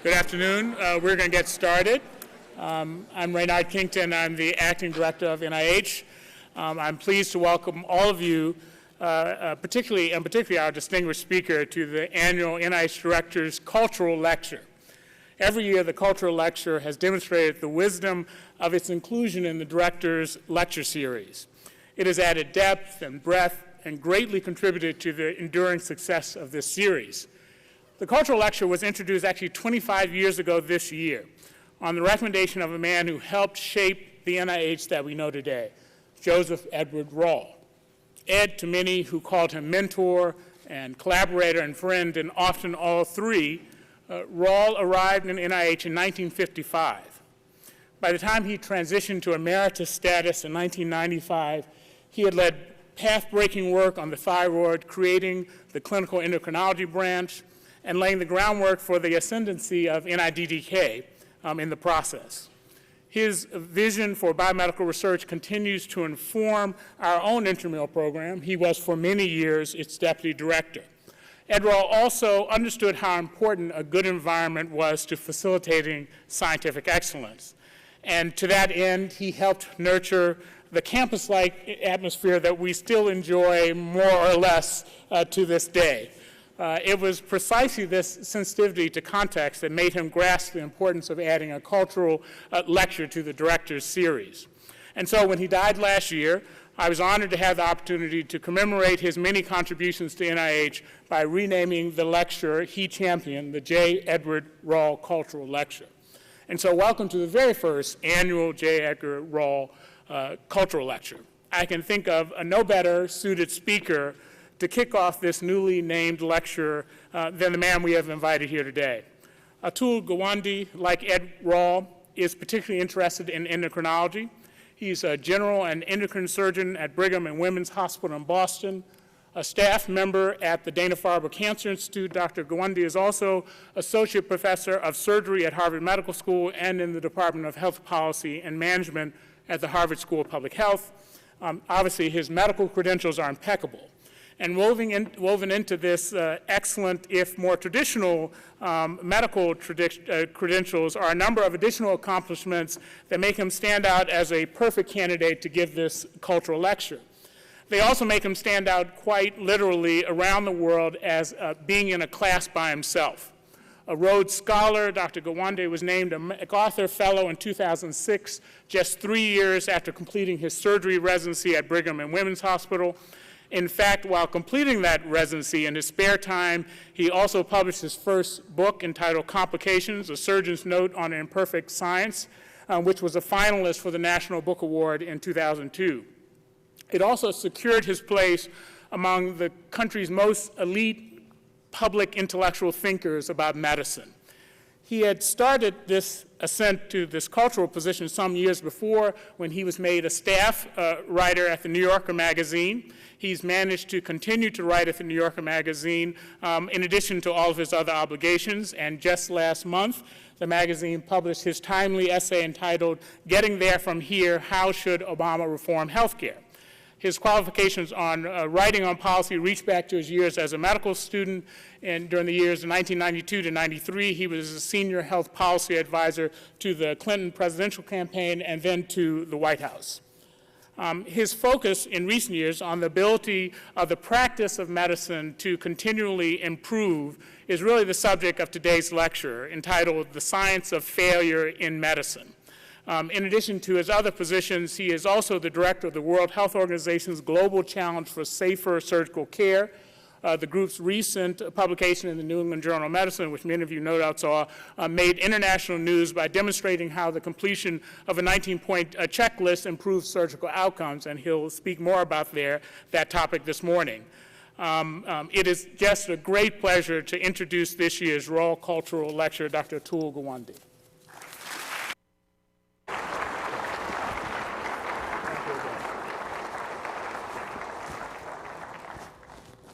Good afternoon. We're going to get started. I'm Raynard Kington. I'm the Acting Director of NIH. I'm pleased to welcome all of you, particularly our distinguished speaker, to the annual NIH Director's Cultural Lecture. Every year, the Cultural Lecture has demonstrated the wisdom of its inclusion in the Director's Lecture Series. It has added depth and breadth and greatly contributed to the enduring success of this series. The Cultural Lecture was introduced actually 25 years ago this year on the recommendation of a man who helped shape the NIH that we know today, Joseph Edward Rall. Ed, to many who called him mentor and collaborator and friend, and often all three, Rall arrived in NIH in 1955. By the time he transitioned to emeritus status in 1995, he had led path-breaking work on the thyroid, creating the clinical endocrinology branch, and laying the groundwork for the ascendancy of NIDDK in the process. His vision for biomedical research continues to inform our own intramural program. He was for many years its deputy director. Ed Rall also understood how important a good environment was to facilitating scientific excellence. And to that end, he helped nurture the campus-like atmosphere that we still enjoy more or less to this day. It was precisely this sensitivity to context that made him grasp the importance of adding a cultural lecture to the Director's Series. And so when he died last year, I was honored to have the opportunity to commemorate his many contributions to NIH by renaming the lecture he championed the J. Edward Rall Cultural Lecture. And so welcome to the very first annual J. Edgar Rall Cultural Lecture. I can think of a no better suited speaker to kick off this newly named lecture than the man we have invited here today. Atul Gawande, like Ed Rall, is particularly interested in endocrinology. He's a general and endocrine surgeon at Brigham and Women's Hospital in Boston, a staff member at the Dana Farber Cancer Institute. Dr. Gawande is also associate professor of surgery at Harvard Medical School and in the Department of Health Policy and Management at the Harvard School of Public Health. Obviously, his medical credentials are impeccable. And woven into this excellent, if more traditional, medical credentials are a number of additional accomplishments that make him stand out as a perfect candidate to give this cultural lecture. They also make him stand out quite literally around the world as being in a class by himself. A Rhodes Scholar, Dr. Gawande was named a MacArthur Fellow in 2006, just 3 years after completing his surgery residency at Brigham and Women's Hospital. In fact, while completing that residency in his spare time, he also published his first book entitled Complications, A Surgeon's Note on Imperfect Science, which was a finalist for the National Book Award in 2002. It also secured his place among the country's most elite public intellectual thinkers about medicine. He had started this ascent to this cultural position some years before when he was made a staff writer at the New Yorker magazine. He's managed to continue to write at the New Yorker magazine in addition to all of his other obligations. And just last month, the magazine published his timely essay entitled, Getting There From Here, How Should Obama Reform Healthcare? His qualifications on writing on policy reach back to his years as a medical student, and during the years of 1992 to 93, he was a senior health policy advisor to the Clinton presidential campaign and then to the White House. His focus in recent years on the ability of the practice of medicine to continually improve is really the subject of today's lecture, entitled The Science of Failure in Medicine. In addition to his other positions, he is also the director of the World Health Organization's Global Challenge for Safer Surgical Care. The group's recent publication in the New England Journal of Medicine, which many of you no doubt saw, made international news by demonstrating how the completion of a 19-point checklist improves surgical outcomes, and he'll speak more about that topic this morning. It is just a great pleasure to introduce this year's Rall Cultural Lecturer, Dr. Atul Gawande.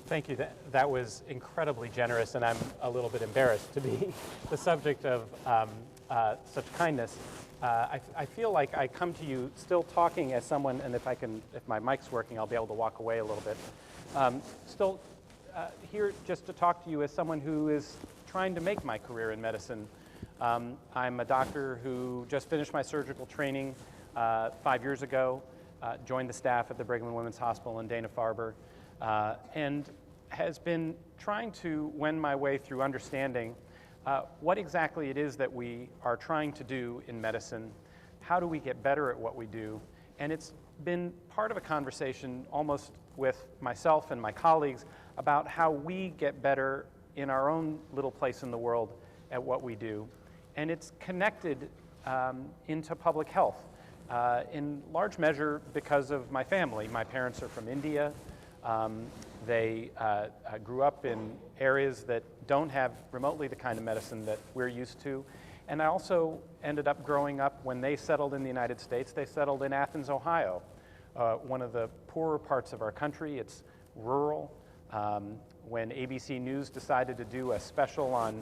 Thank you. That was incredibly generous, and I'm a little bit embarrassed to be the subject of such kindness. I feel like I come to you still talking as someone, and if my mic's working, I'll be able to walk away a little bit. Still here just to talk to you as someone who is trying to make my career in medicine. I'm a doctor who just finished my surgical training 5 years ago, joined the staff at the Brigham and Women's Hospital in Dana Farber, and has been trying to wend my way through understanding what exactly it is that we are trying to do in medicine, how do we get better at what we do, and it's been part of a conversation almost with myself and my colleagues about how we get better in our own little place in the world at what we do. And it's connected into public health in large measure because of my family. My parents are from India. They grew up in areas that don't have remotely the kind of medicine that we're used to. And I also ended up growing up, when they settled in the United States, they settled in Athens, Ohio, one of the poorer parts of our country. It's rural. When ABC News decided to do a special on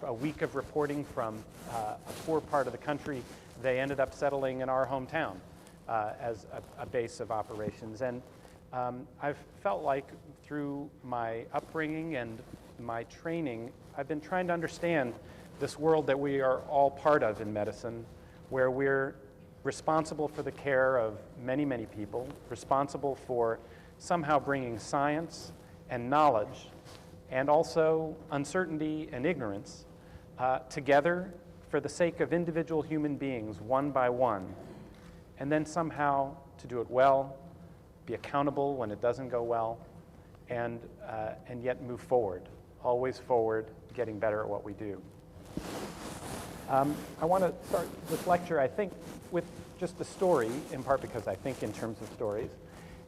a week of reporting from a poor part of the country, they ended up settling in our hometown as a base of operations. And I've felt like through my upbringing and my training, I've been trying to understand this world that we are all part of in medicine, where we're responsible for the care of many, many people, responsible for somehow bringing science and knowledge and also uncertainty and ignorance together for the sake of individual human beings, one by one, and then somehow to do it well, be accountable when it doesn't go well, and yet move forward, always forward, getting better at what we do. I want to start this lecture, I think, with just a story, in part because I think in terms of stories.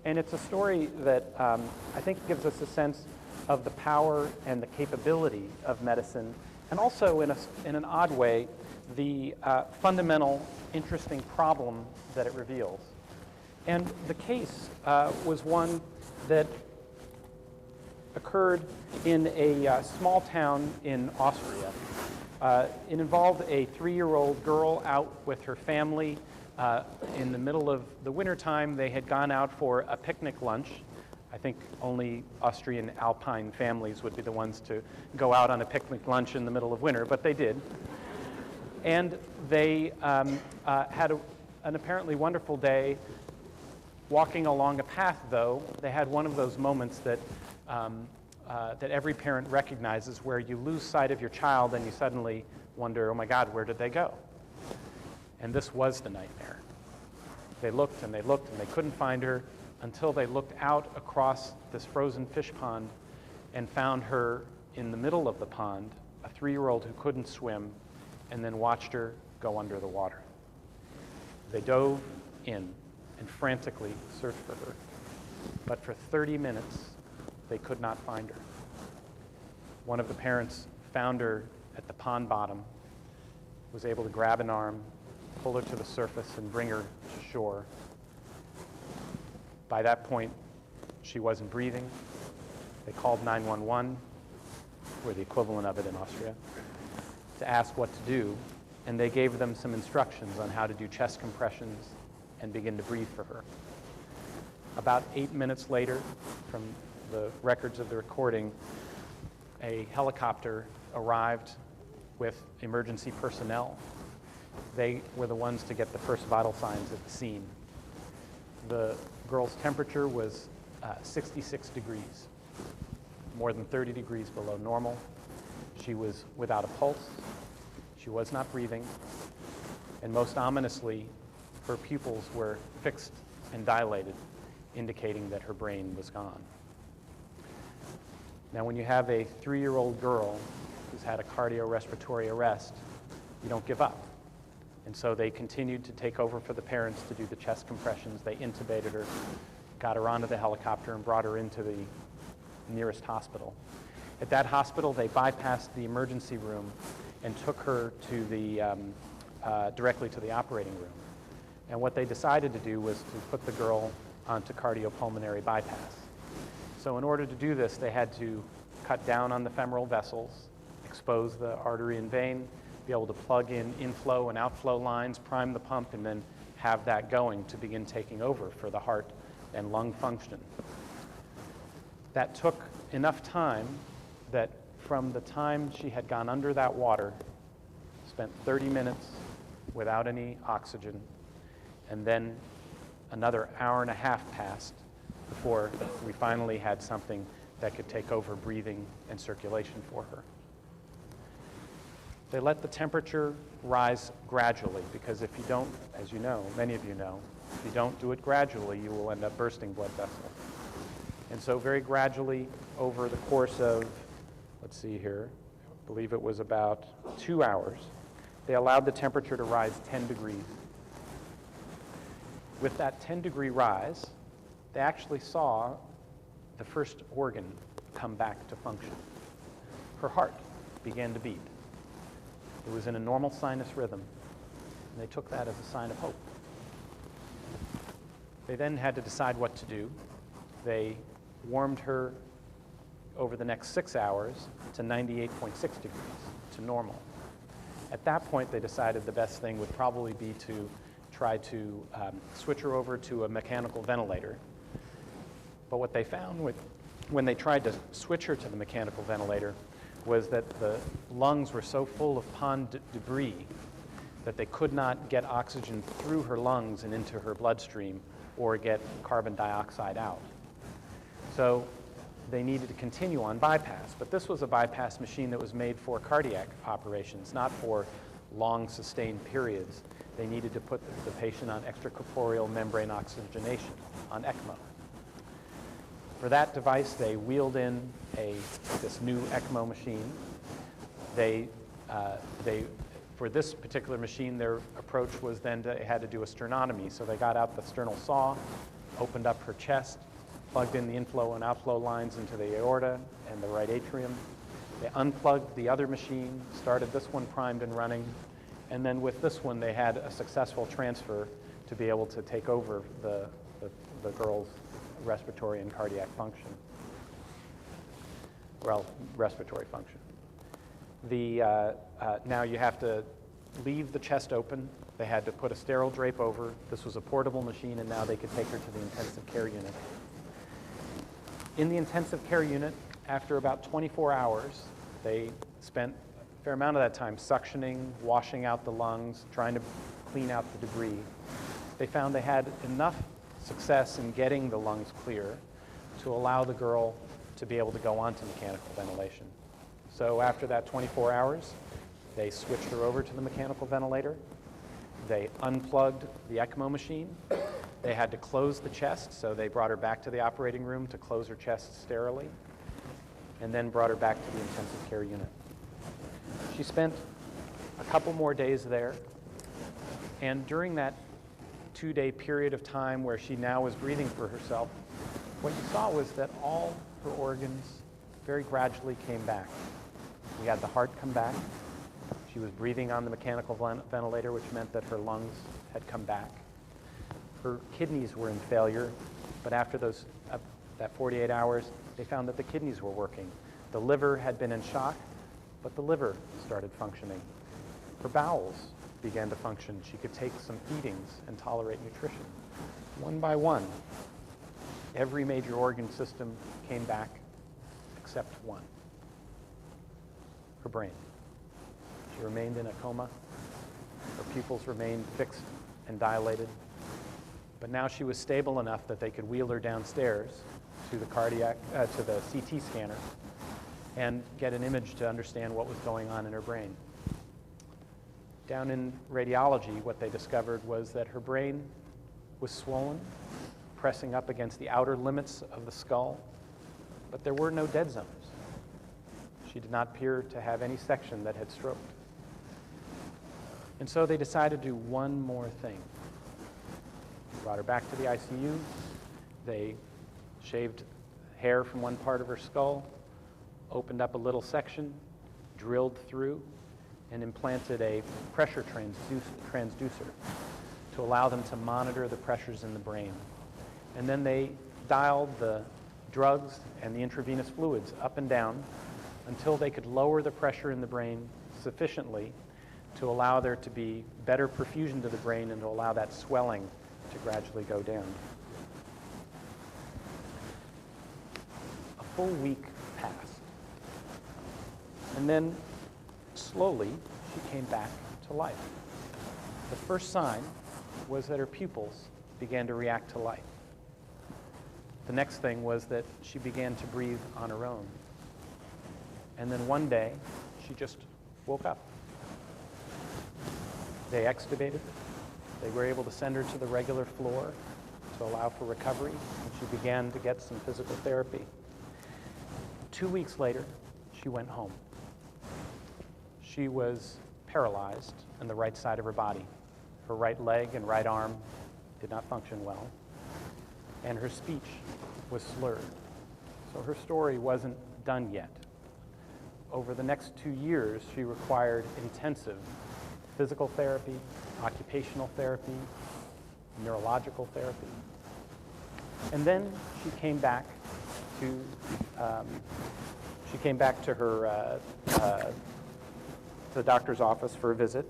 And it's a story that I think gives us a sense of the power and the capability of medicine, and also, in an odd way, the fundamental, interesting problem that it reveals. And the case was one that occurred in a small town in Austria. It involved a 3-year-old girl out with her family. In the middle of the wintertime, they had gone out for a picnic lunch. I think only Austrian alpine families would be the ones to go out on a picnic lunch in the middle of winter, but they did. And they had an apparently wonderful day. Walking along a path, though, they had one of those moments that that every parent recognizes, where you lose sight of your child and you suddenly wonder, oh my God, where did they go? And this was the nightmare. They looked and they looked and they couldn't find her until they looked out across this frozen fish pond and found her in the middle of the pond, a 3-year-old who couldn't swim, and then watched her go under the water. They dove in and frantically searched for her. But for 30 minutes, they could not find her. One of the parents found her at the pond bottom, was able to grab an arm, pull her to the surface, and bring her to shore. By that point, she wasn't breathing. They called 911, or the equivalent of it in Austria, to ask what to do, and they gave them some instructions on how to do chest compressions and begin to breathe for her. About 8 minutes later, from the records of the recording, a helicopter arrived with emergency personnel. They were the ones to get the first vital signs at the scene. The girl's temperature was 66 degrees, more than 30 degrees below normal. She was without a pulse. She was not breathing. And most ominously, her pupils were fixed and dilated, indicating that her brain was gone. Now, when you have a 3-year-old girl who's had a cardiorespiratory arrest, you don't give up. And so they continued to take over for the parents to do the chest compressions. They intubated her, got her onto the helicopter, and brought her into the nearest hospital. At that hospital, they bypassed the emergency room and took her to the directly to the operating room. And what they decided to do was to put the girl onto cardiopulmonary bypass. So in order to do this, they had to cut down on the femoral vessels, expose the artery and vein, be able to plug in inflow and outflow lines, prime the pump, and then have that going to begin taking over for the heart and lung function. That took enough time that from the time she had gone under that water, spent 30 minutes without any oxygen, and then another hour and a half passed before we finally had something that could take over breathing and circulation for her. They let the temperature rise gradually, because if you don't, as you know, many of you know, if you don't do it gradually, you will end up bursting blood vessels. And so very gradually, over the course of, let's see here, I believe it was about 2 hours, they allowed the temperature to rise 10 degrees. With that 10-degree rise, they actually saw the first organ come back to function. Her heart began to beat. It was in a normal sinus rhythm, and they took that as a sign of hope. They then had to decide what to do. They warmed her over the next 6 hours to 98.6 degrees, to normal. At that point, they decided the best thing would probably be to try to switch her over to a mechanical ventilator. But what they found when they tried to switch her to the mechanical ventilator was that the lungs were so full of pond debris that they could not get oxygen through her lungs and into her bloodstream or get carbon dioxide out. So they needed to continue on bypass. But this was a bypass machine that was made for cardiac operations, not for long sustained periods. They needed to put the patient on extracorporeal membrane oxygenation, on ECMO. For that device, they wheeled in this new ECMO machine. For this particular machine, their approach was then they had to do a sternotomy. So they got out the sternal saw, opened up her chest, plugged in the inflow and outflow lines into the aorta and the right atrium. They unplugged the other machine, started this one primed and running, and then with this one, they had a successful transfer to be able to take over the girl's respiratory and cardiac function. Well, respiratory function. Now you have to leave the chest open. They had to put a sterile drape over. This was a portable machine, and now they could take her to the intensive care unit. In the intensive care unit, after about 24 hours, they spent a fair amount of that time suctioning, washing out the lungs, trying to clean out the debris. They found they had enough success in getting the lungs clear to allow the girl to be able to go on to mechanical ventilation. So after that 24 hours, they switched her over to the mechanical ventilator. They unplugged the ECMO machine. They had to close the chest, so they brought her back to the operating room to close her chest sterilely, and then brought her back to the intensive care unit. She spent a couple more days there, and during that 2-day period of time where she now was breathing for herself, what you saw was that all her organs very gradually came back. We had the heart come back. She was breathing on the mechanical ventilator, which meant that her lungs had come back. Her kidneys were in failure, but after that 48 hours, they found that the kidneys were working. The liver had been in shock, but the liver started functioning. Her bowels began to function. She could take some feedings and tolerate nutrition. One by one, every major organ system came back except one, her brain. She remained in a coma. Her pupils remained fixed and dilated. But now she was stable enough that they could wheel her downstairs to the to the CT scanner and get an image to understand what was going on in her brain. Down in radiology, what they discovered was that her brain was swollen, pressing up against the outer limits of the skull, but there were no dead zones. She did not appear to have any section that had stroked. And so they decided to do one more thing. Brought her back to the ICU. They shaved hair from one part of her skull, opened up a little section, drilled through, and implanted a pressure transducer to allow them to monitor the pressures in the brain. And then they dialed the drugs and the intravenous fluids up and down until they could lower the pressure in the brain sufficiently to allow there to be better perfusion to the brain and to allow that swelling to gradually go down. A full week passed. And then slowly she came back to life. The first sign was that her pupils began to react to light. The next thing was that she began to breathe on her own. And then one day, she just woke up. They extubated. They were able to send her to the regular floor to allow for recovery, and she began to get some physical therapy. 2 weeks later, she went home. She was paralyzed in the right side of her body. Her right leg and right arm did not function well, and her speech was slurred. So her story wasn't done yet. Over the next 2 years, she required intensive physical therapy, occupational therapy, neurological therapy. And then she came back to the doctor's office for a visit,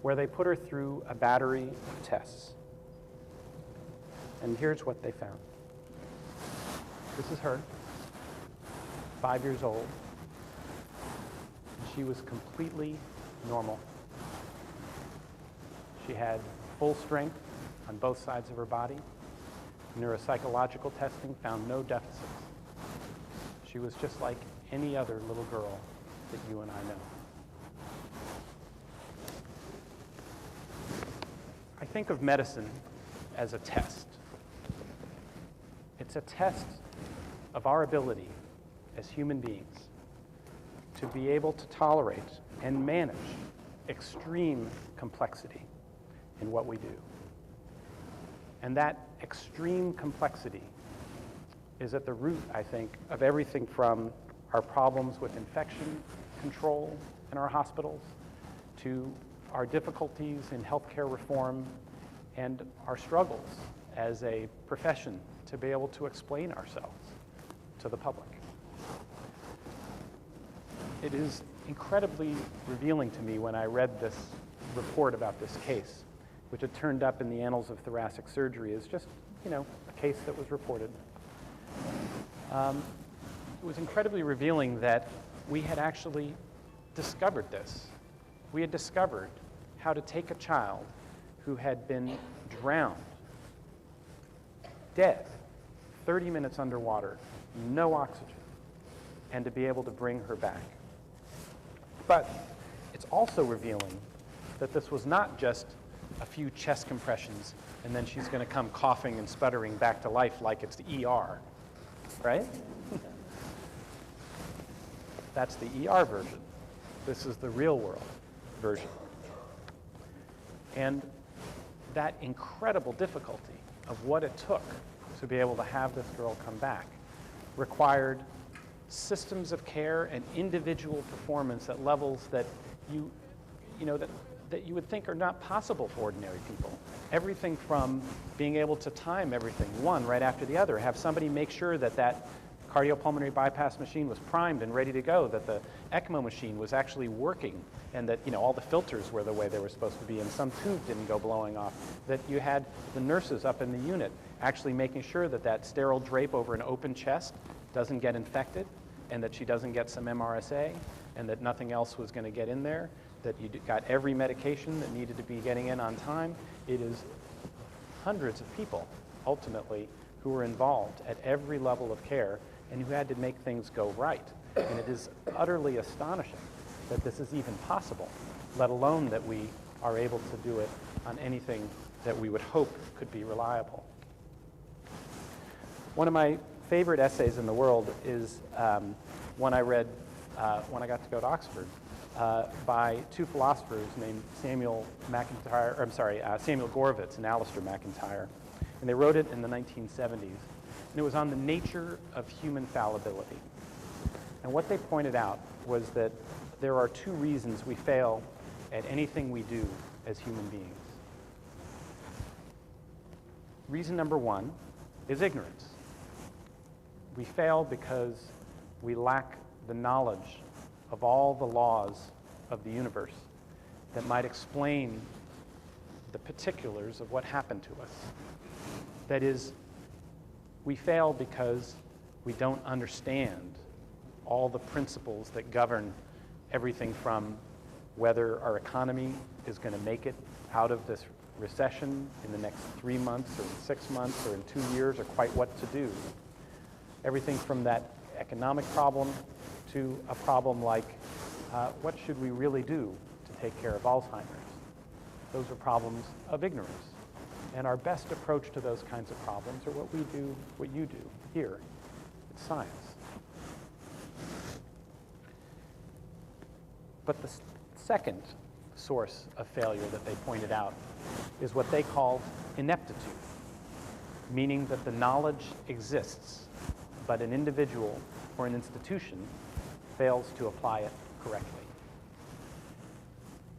where they put her through a battery of tests. And here's what they found. This is her, 5 years old. She was completely normal. She had full strength on both sides of her body. Neuropsychological testing found no deficits. She was just like any other little girl that you and I know. I think of medicine as a test. It's a test of our ability as human beings to be able to tolerate and manage extreme complexity in what we do. And that extreme complexity is at the root, I think, of everything from our problems with infection control in our hospitals to our difficulties in healthcare reform and our struggles as a profession to be able to explain ourselves to the public. It is incredibly revealing to me when I read this report about this case, which had turned up in the Annals of Thoracic Surgery as just, a case that was reported. It was incredibly revealing that we had actually discovered this. We had discovered how to take a child who had been drowned, dead, 30 minutes underwater, no oxygen, and to be able to bring her back. But it's also revealing that this was not just a few chest compressions and then she's going to come coughing and sputtering back to life like it's the ER, right? That's the ER version. This is the real world version. And that incredible difficulty of what it took to be able to have this girl come back required systems of care and individual performance at levels that that you would think are not possible for ordinary people. Everything from being able to time everything, one right after the other, have somebody make sure that that cardiopulmonary bypass machine was primed and ready to go, that the ECMO machine was actually working, and that all the filters were the way they were supposed to be, and some tube didn't go blowing off, that you had the nurses up in the unit actually making sure that that sterile drape over an open chest doesn't get infected, and that she doesn't get some MRSA, and that nothing else was going to get in there, that you got every medication that needed to be getting in on time. It is hundreds of people, ultimately, who were involved at every level of care and who had to make things go right. And it is utterly astonishing that this is even possible, let alone that we are able to do it on anything that we would hope could be reliable. One of my favorite essays in the world is one I read when I got to go to Oxford by two philosophers named Samuel Gorovitz and Alistair McIntyre. And they wrote it in the 1970s. And it was on the nature of human fallibility. And what they pointed out was that there are two reasons we fail at anything we do as human beings. Reason number one is ignorance. We fail because we lack the knowledge of all the laws of the universe that might explain the particulars of what happened to us. That is, we fail because we don't understand all the principles that govern everything from whether our economy is going to make it out of this recession in the next 3 months or in 6 months or in 2 years, or quite what to do. Everything from that economic problem to a problem like what should we really do to take care of Alzheimer's? Those are problems of ignorance. And our best approach to those kinds of problems are what we do, what you do here. It's science. But the second source of failure that they pointed out is what they called ineptitude, meaning that the knowledge exists, but an individual or an institution fails to apply it correctly.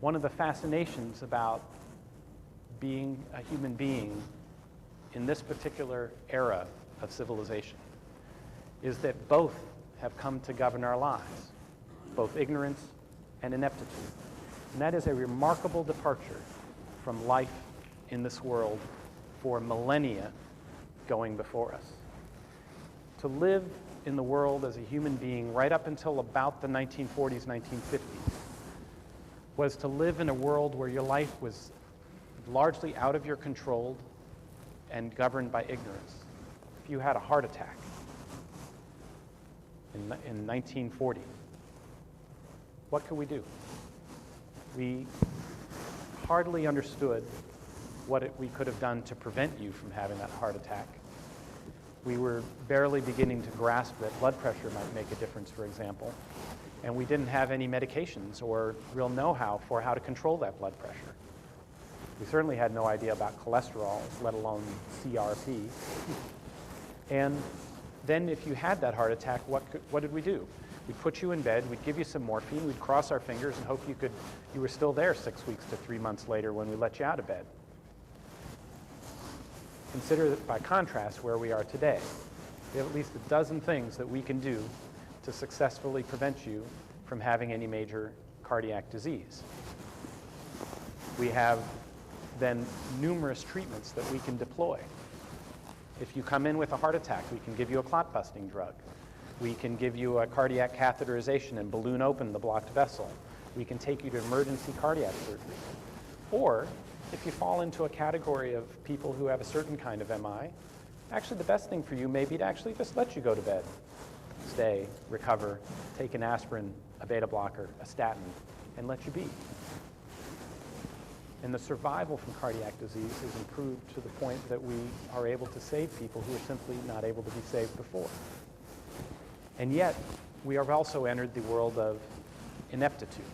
One of the fascinations about being a human being in this particular era of civilization is that both have come to govern our lives, both ignorance and ineptitude. And that is a remarkable departure from life in this world for millennia going before us. To live in the world as a human being right up until about the 1940s, 1950s, was to live in a world where your life was largely out of your control and governed by ignorance. If you had a heart attack in 1940, what could we do? We hardly understood what we could have done to prevent you from having that heart attack. We were barely beginning to grasp that blood pressure might make a difference, for example, and we didn't have any medications or real know-how for how to control that blood pressure. We certainly had no idea about cholesterol, let alone CRP. And then if you had that heart attack, what did we do? We'd put you in bed, we'd give you some morphine, we'd cross our fingers and hope you were still there 6 weeks to 3 months later when we let you out of bed. Consider that by contrast where we are today. We have at least a dozen things that we can do to successfully prevent you from having any major cardiac disease. We have then numerous treatments that we can deploy. If you come in with a heart attack, we can give you a clot-busting drug. We can give you a cardiac catheterization and balloon open the blocked vessel. We can take you to emergency cardiac surgery. Or, if you fall into a category of people who have a certain kind of MI, actually the best thing for you may be to actually just let you go to bed. Stay, recover, take an aspirin, a beta blocker, a statin, and let you be. And the survival from cardiac disease has improved to the point that we are able to save people who are simply not able to be saved before. And yet, we have also entered the world of ineptitude.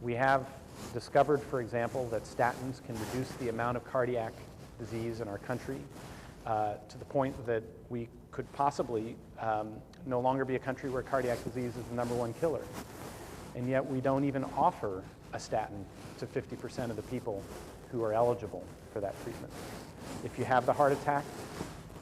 We have discovered, for example, that statins can reduce the amount of cardiac disease in our country to the point that we could possibly no longer be a country where cardiac disease is the #1 killer. And yet we don't even offer a statin to 50% of the people who are eligible for that treatment. If you have the heart attack,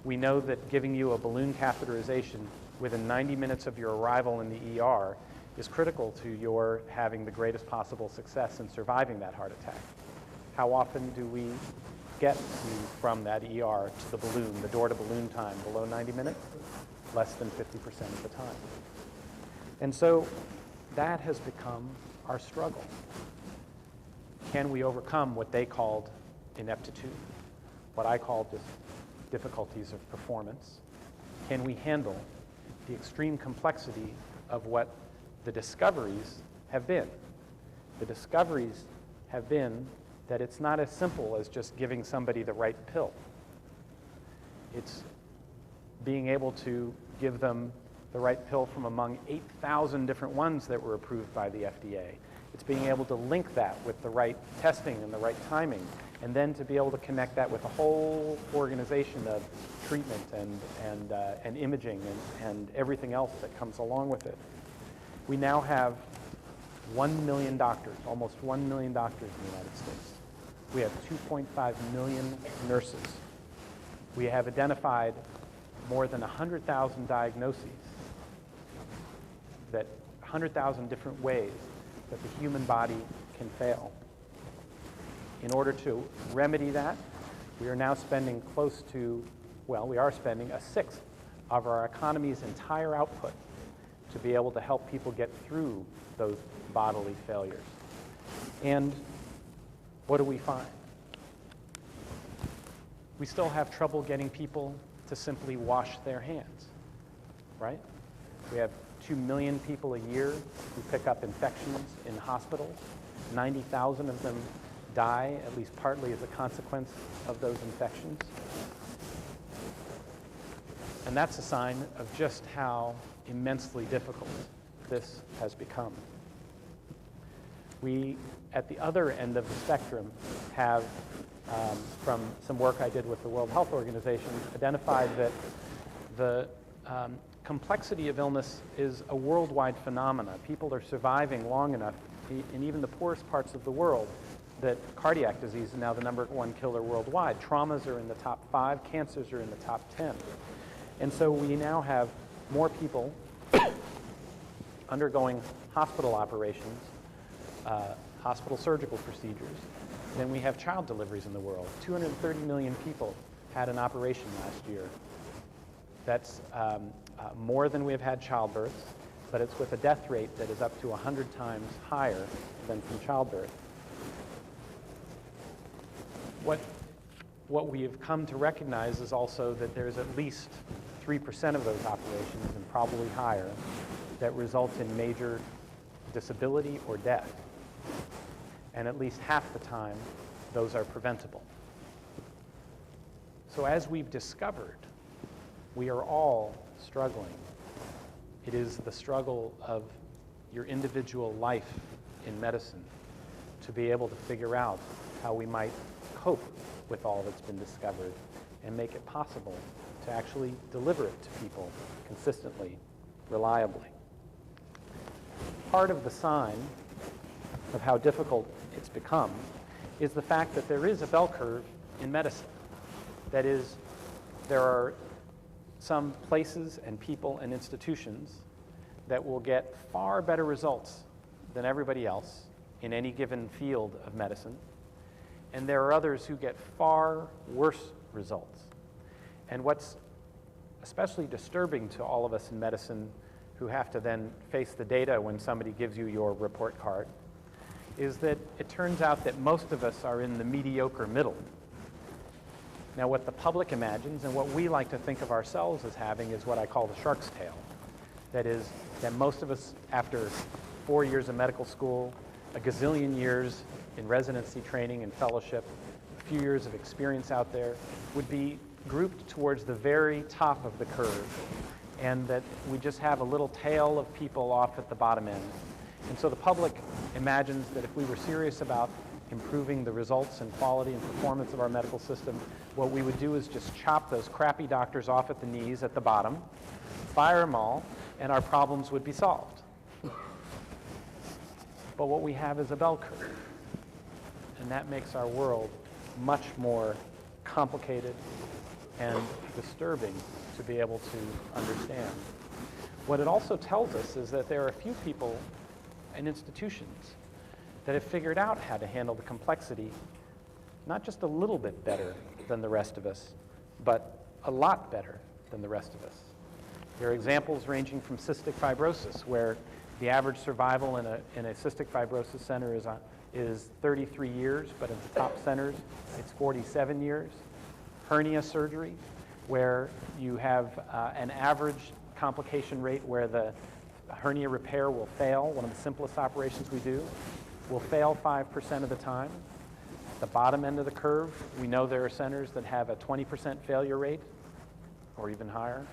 we know that giving you a balloon catheterization within 90 minutes of your arrival in the ER is critical to your having the greatest possible success in surviving that heart attack. How often do we get you from that ER to the balloon, the door-to-balloon time, below 90 minutes? Less than 50% of the time. And so that has become our struggle. Can we overcome what they called ineptitude, what I call just difficulties of performance? Can we handle the extreme complexity of what the discoveries have been? The discoveries have been that it's not as simple as just giving somebody the right pill. It's being able to give them the right pill from among 8,000 different ones that were approved by the FDA. It's being able to link that with the right testing and the right timing, and then to be able to connect that with a whole organization of treatment and imaging and everything else that comes along with it. We now have 1 million doctors, almost 1 million doctors in the United States. We have 2.5 million nurses. We have identified more than 100,000 diagnoses, that 100,000 different ways that the human body can fail. In order to remedy that, we are now spending close to, we are spending 1/6 of our economy's entire output to be able to help people get through those bodily failures. And what do we find? We still have trouble getting people to simply wash their hands, right? We have 2 million people a year who pick up infections in hospitals. 90,000 of them die, at least partly as a consequence of those infections. And that's a sign of just how immensely difficult this has become. We, at the other end of the spectrum, have, from some work I did with the World Health Organization, identified that the complexity of illness is a worldwide phenomenon. People are surviving long enough in even the poorest parts of the world that cardiac disease is now the #1 killer worldwide. Traumas are in the top 5, cancers are in the top 10. And so we now have more people undergoing hospital operations, hospital surgical procedures, than we have child deliveries in the world. 230 million people had an operation last year. That's more than we have had childbirths, but it's with a death rate that is up to 100 times higher than from childbirth. What we have come to recognize is also that there's at least 3% of those operations, and probably higher, that result in major disability or death. And at least half the time, those are preventable. So as we've discovered, we are all struggling. It is the struggle of your individual life in medicine to be able to figure out how we might cope with all that's been discovered and make it possible to actually deliver it to people consistently, reliably. Part of the sign of how difficult it's become is the fact that there is a bell curve in medicine. That is, there are some places and people and institutions that will get far better results than everybody else in any given field of medicine, and there are others who get far worse results. And what's especially disturbing to all of us in medicine who have to then face the data when somebody gives you your report card is that it turns out that most of us are in the mediocre middle. Now, what the public imagines and what we like to think of ourselves as having is what I call the shark's tail. That is, that most of us, after 4 years of medical school, a gazillion years in residency training and fellowship, a few years of experience out there, would be grouped towards the very top of the curve, and that we just have a little tail of people off at the bottom end. And so the public imagines that if we were serious about improving the results and quality and performance of our medical system, what we would do is just chop those crappy doctors off at the knees at the bottom, fire them all, and our problems would be solved. But what we have is a bell curve, and that makes our world much more complicated and disturbing to be able to understand. What it also tells us is that there are a few people and institutions that have figured out how to handle the complexity, not just a little bit better than the rest of us, but a lot better than the rest of us. There are examples ranging from cystic fibrosis, where the average survival in a cystic fibrosis center is 33 years, but at the top centers, it's 47 years. Hernia surgery, where you have an average complication rate where the hernia repair will fail, one of the simplest operations we do, will fail 5% of the time. At the bottom end of the curve, we know there are centers that have a 20% failure rate, or even higher.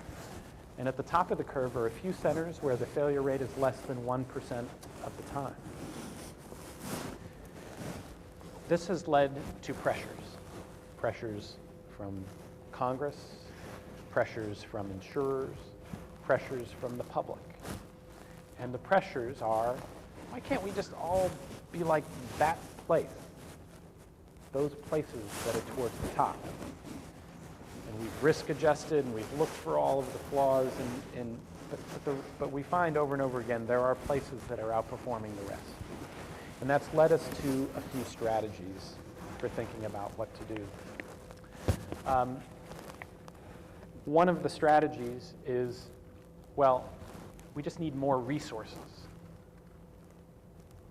And at the top of the curve are a few centers where the failure rate is less than 1% of the time. This has led to pressures from Congress, pressures from insurers, pressures from the public. And the pressures are, why can't we just all be like that place? Those places that are towards the top. And we've risk adjusted and we've looked for all of the flaws, but we find over and over again there are places that are outperforming the rest. And that's led us to a few strategies for thinking about what to do. One of the strategies is, well, we just need more resources.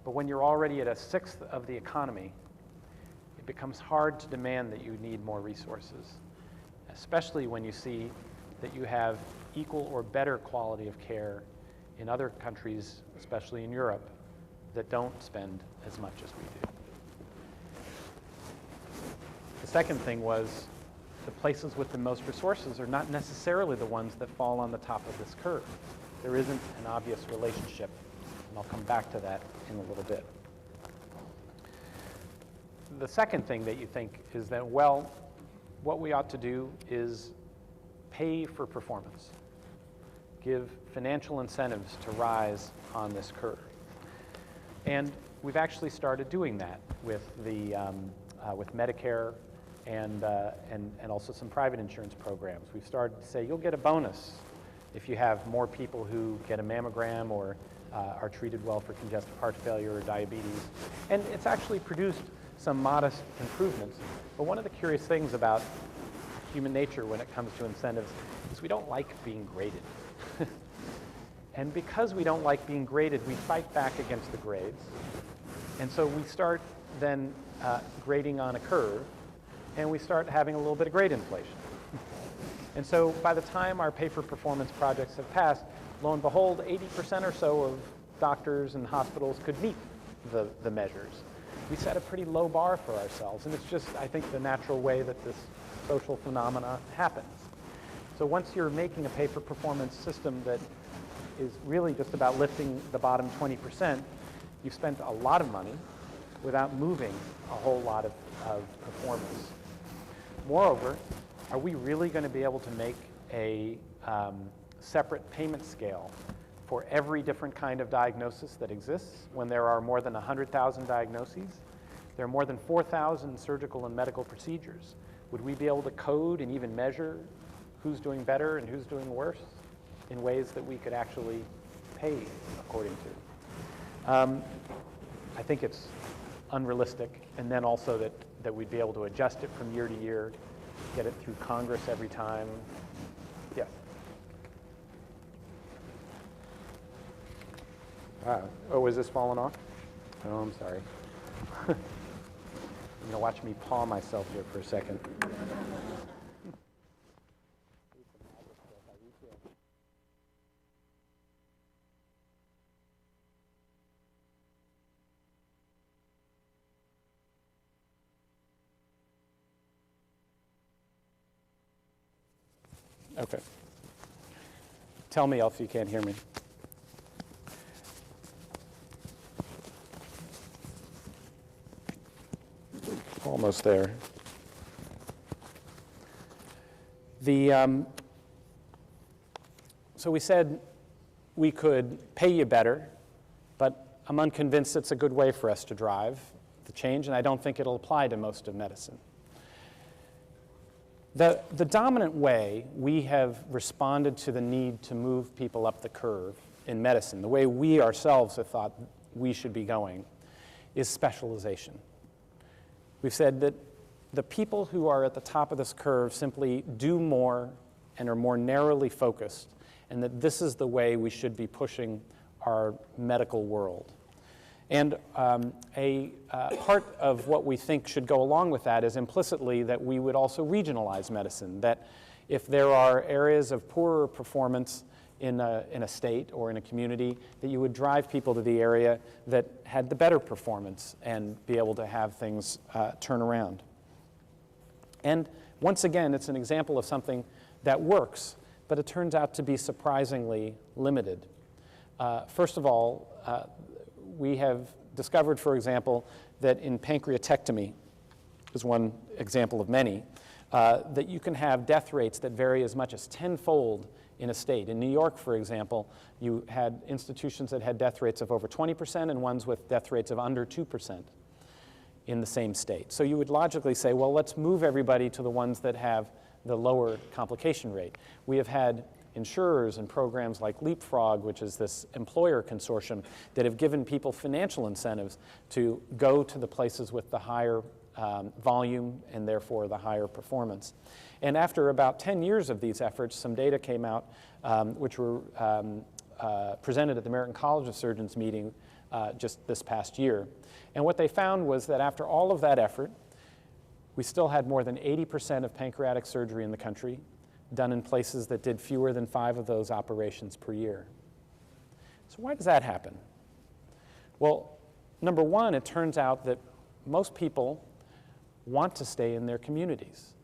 But when you're already at a sixth of the economy, it becomes hard to demand that you need more resources, especially when you see that you have equal or better quality of care in other countries, especially in Europe, that don't spend as much as we do. The second thing was the places with the most resources are not necessarily the ones that fall on the top of this curve. There isn't an obvious relationship, and I'll come back to that in a little bit. The second thing that you think is that, well, what we ought to do is pay for performance, give financial incentives to rise on this curve. And we've actually started doing that with with Medicare and also some private insurance programs. We've started to say you'll get a bonus if you have more people who get a mammogram or are treated well for congestive heart failure or diabetes. And it's actually produced some modest improvements. But one of the curious things about human nature when it comes to incentives is we don't like being graded. And because we don't like being graded, we fight back against the grades. And so we start then grading on a curve, and we start having a little bit of grade inflation. And so by the time our pay-for-performance projects have passed, lo and behold, 80% or so of doctors and hospitals could meet the measures. We set a pretty low bar for ourselves, and it's just, I think, the natural way that this social phenomena happens. So once you're making a pay-for-performance system that is really just about lifting the bottom 20%, you've spent a lot of money without moving a whole lot of performance. Moreover, are we really going to be able to make a separate payment scale for every different kind of diagnosis that exists when there are more than 100,000 diagnoses? There are more than 4,000 surgical and medical procedures. Would we be able to code and even measure who's doing better and who's doing worse in ways that we could actually pay according to? I think it's unrealistic, and then also that we'd be able to adjust it from year to year, get it through Congress every time. Yes? Oh, is this falling off? Oh, I'm sorry. You're going to watch me paw myself here for a second. Okay. Tell me if you can't hear me. Almost there. So we said we could pay you better, but I'm unconvinced it's a good way for us to drive the change, and I don't think it'll apply to most of medicine. The dominant way we have responded to the need to move people up the curve in medicine, the way we ourselves have thought we should be going, is specialization. We've said that the people who are at the top of this curve simply do more and are more narrowly focused, and that this is the way we should be pushing our medical world. And a part of what we think should go along with that is implicitly that we would also regionalize medicine, that if there are areas of poorer performance in a state or in a community, that you would drive people to the area that had the better performance and be able to have things turn around. And once again, it's an example of something that works, but it turns out to be surprisingly limited. First of all, we have discovered, for example, that in pancreatectomy, is one example of many, that you can have death rates that vary as much as tenfold in a state. In New York, for example, you had institutions that had death rates of over 20% and ones with death rates of under 2% in the same state. So you would logically say, well, let's move everybody to the ones that have the lower complication rate. We have had insurers and programs like Leapfrog, which is this employer consortium, that have given people financial incentives to go to the places with the higher volume and therefore the higher performance. And after about 10 years of these efforts, some data came out which were presented at the American College of Surgeons meeting just this past year. And what they found was that after all of that effort, we still had more than 80% of pancreatic surgery in the country done in places that did fewer than 5 of those operations per year. So why does that happen? Well, number one, it turns out that most people want to stay in their communities.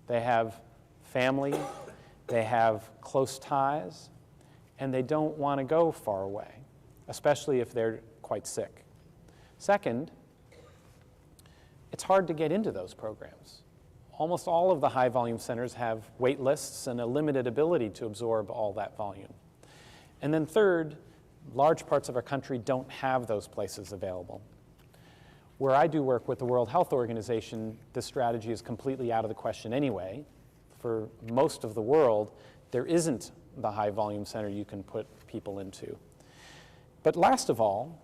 They have family, they have close ties, and they don't want to go far away, especially if they're quite sick. Second, it's hard to get into those programs. Almost all of the high-volume centers have wait lists and a limited ability to absorb all that volume. And then third, large parts of our country don't have those places available. Where I do work with the World Health Organization, this strategy is completely out of the question anyway. For most of the world, there isn't the high-volume center you can put people into. But last of all,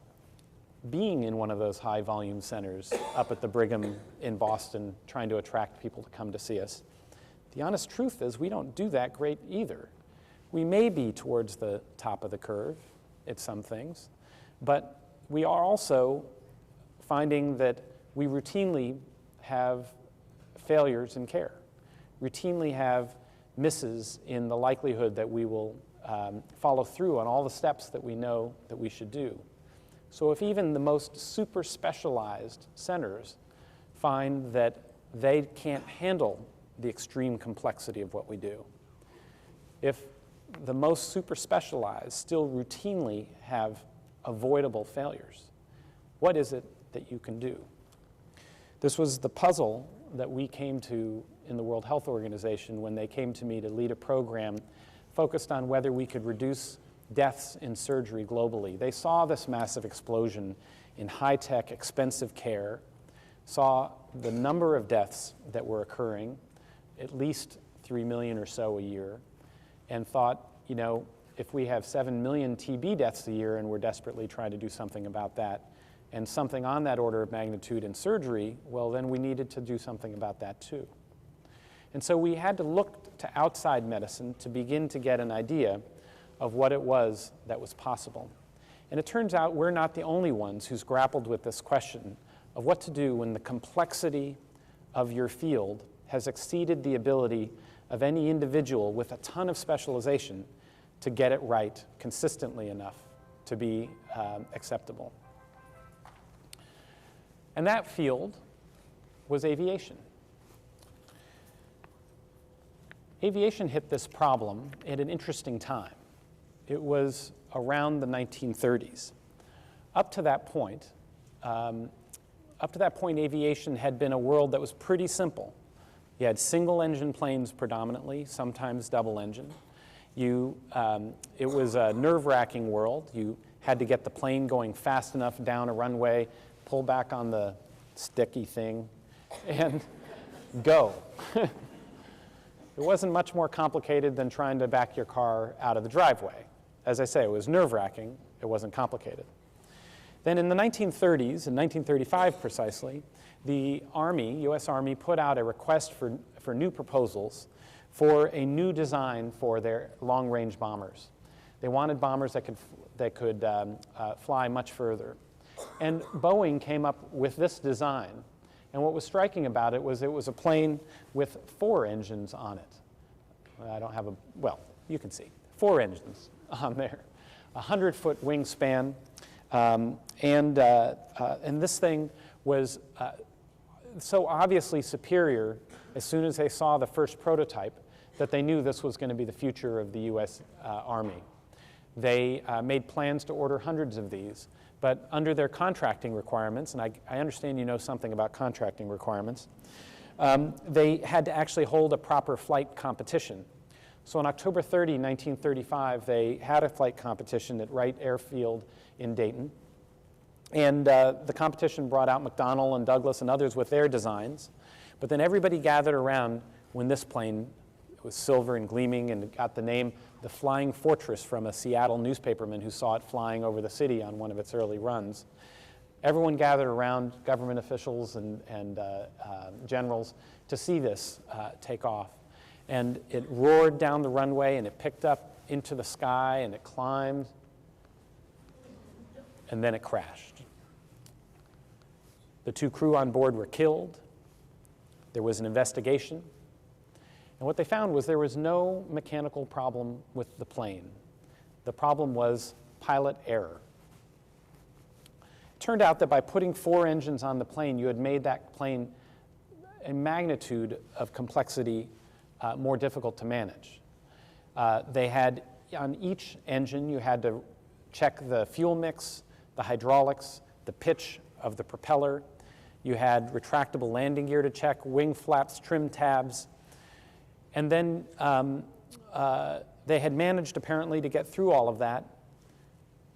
being in one of those high-volume centers up at the Brigham in Boston, trying to attract people to come to see us, the honest truth is we don't do that great either. We may be towards the top of the curve at some things, but we are also finding that we routinely have failures in care, routinely have misses in the likelihood that we will follow through on all the steps that we know that we should do. So if even the most super specialized centers find that they can't handle the extreme complexity of what we do, if the most super specialized still routinely have avoidable failures, what is it that you can do? This was the puzzle that we came to in the World Health Organization when they came to me to lead a program focused on whether we could reduce deaths in surgery globally. They saw this massive explosion in high-tech, expensive care, saw the number of deaths that were occurring, at least 3 million or so a year, and thought, you know, if we have 7 million TB deaths a year and we're desperately trying to do something about that, and something on that order of magnitude in surgery, well, then we needed to do something about that too. And so we had to look to outside medicine to begin to get an idea of what it was that was possible. And it turns out we're not the only ones who's grappled with this question of what to do when the complexity of your field has exceeded the ability of any individual with a ton of specialization to get it right consistently enough to be acceptable. And that field was aviation. Aviation hit this problem at an interesting time. It was around the 1930s. Up to that point, aviation had been a world that was pretty simple. You had single-engine planes predominantly, sometimes double-engine. It was a nerve-wracking world. You had to get the plane going fast enough down a runway, pull back on the sticky thing, and go. It wasn't much more complicated than trying to back your car out of the driveway. As I say, it was nerve-wracking. It wasn't complicated. Then in the 1930s, in 1935 precisely, the Army, U.S. Army, put out a request for new proposals for a new design for their long-range bombers. They wanted bombers that could fly much further. And Boeing came up with this design. And what was striking about it was a plane with 4 engines on it. I don't have well, you can see, 4 engines on there, 100-foot wingspan, and this thing was so obviously superior as soon as they saw the first prototype that they knew this was going to be the future of the U.S. Army. They made plans to order hundreds of these, but under their contracting requirements, and I understand you know something about contracting requirements, they had to actually hold a proper flight competition. So on October 30, 1935, they had a flight competition at Wright Airfield in Dayton. And the competition brought out McDonnell and Douglas and others with their designs. But then everybody gathered around when this plane was silver and gleaming and got the name the Flying Fortress from a Seattle newspaperman who saw it flying over the city on one of its early runs. Everyone gathered around, government officials and generals, to see this take off. And it roared down the runway, and it picked up into the sky, and it climbed. and then it crashed. The 2 crew on board were killed. There was an investigation. And what they found was there was no mechanical problem with the plane. The problem was pilot error. It turned out that by putting 4 engines on the plane, you had made that plane a magnitude of complexity more difficult to manage. They had, on each engine, you had to check the fuel mix, the hydraulics, the pitch of the propeller. You had retractable landing gear to check, wing flaps, trim tabs. And then they had managed, apparently, to get through all of that.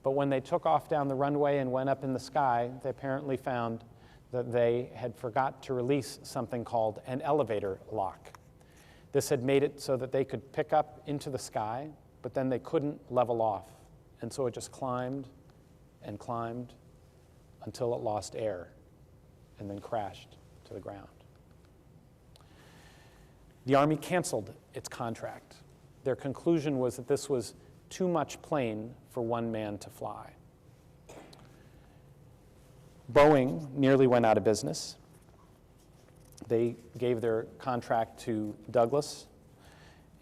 But when they took off down the runway and went up in the sky, they apparently found that they had forgot to release something called an elevator lock. This had made it so that they could pick up into the sky, but then they couldn't level off. And so it just climbed and climbed until it lost air and then crashed to the ground. The Army canceled its contract. Their conclusion was that this was too much plane for one man to fly. Boeing nearly went out of business. They gave their contract to Douglas,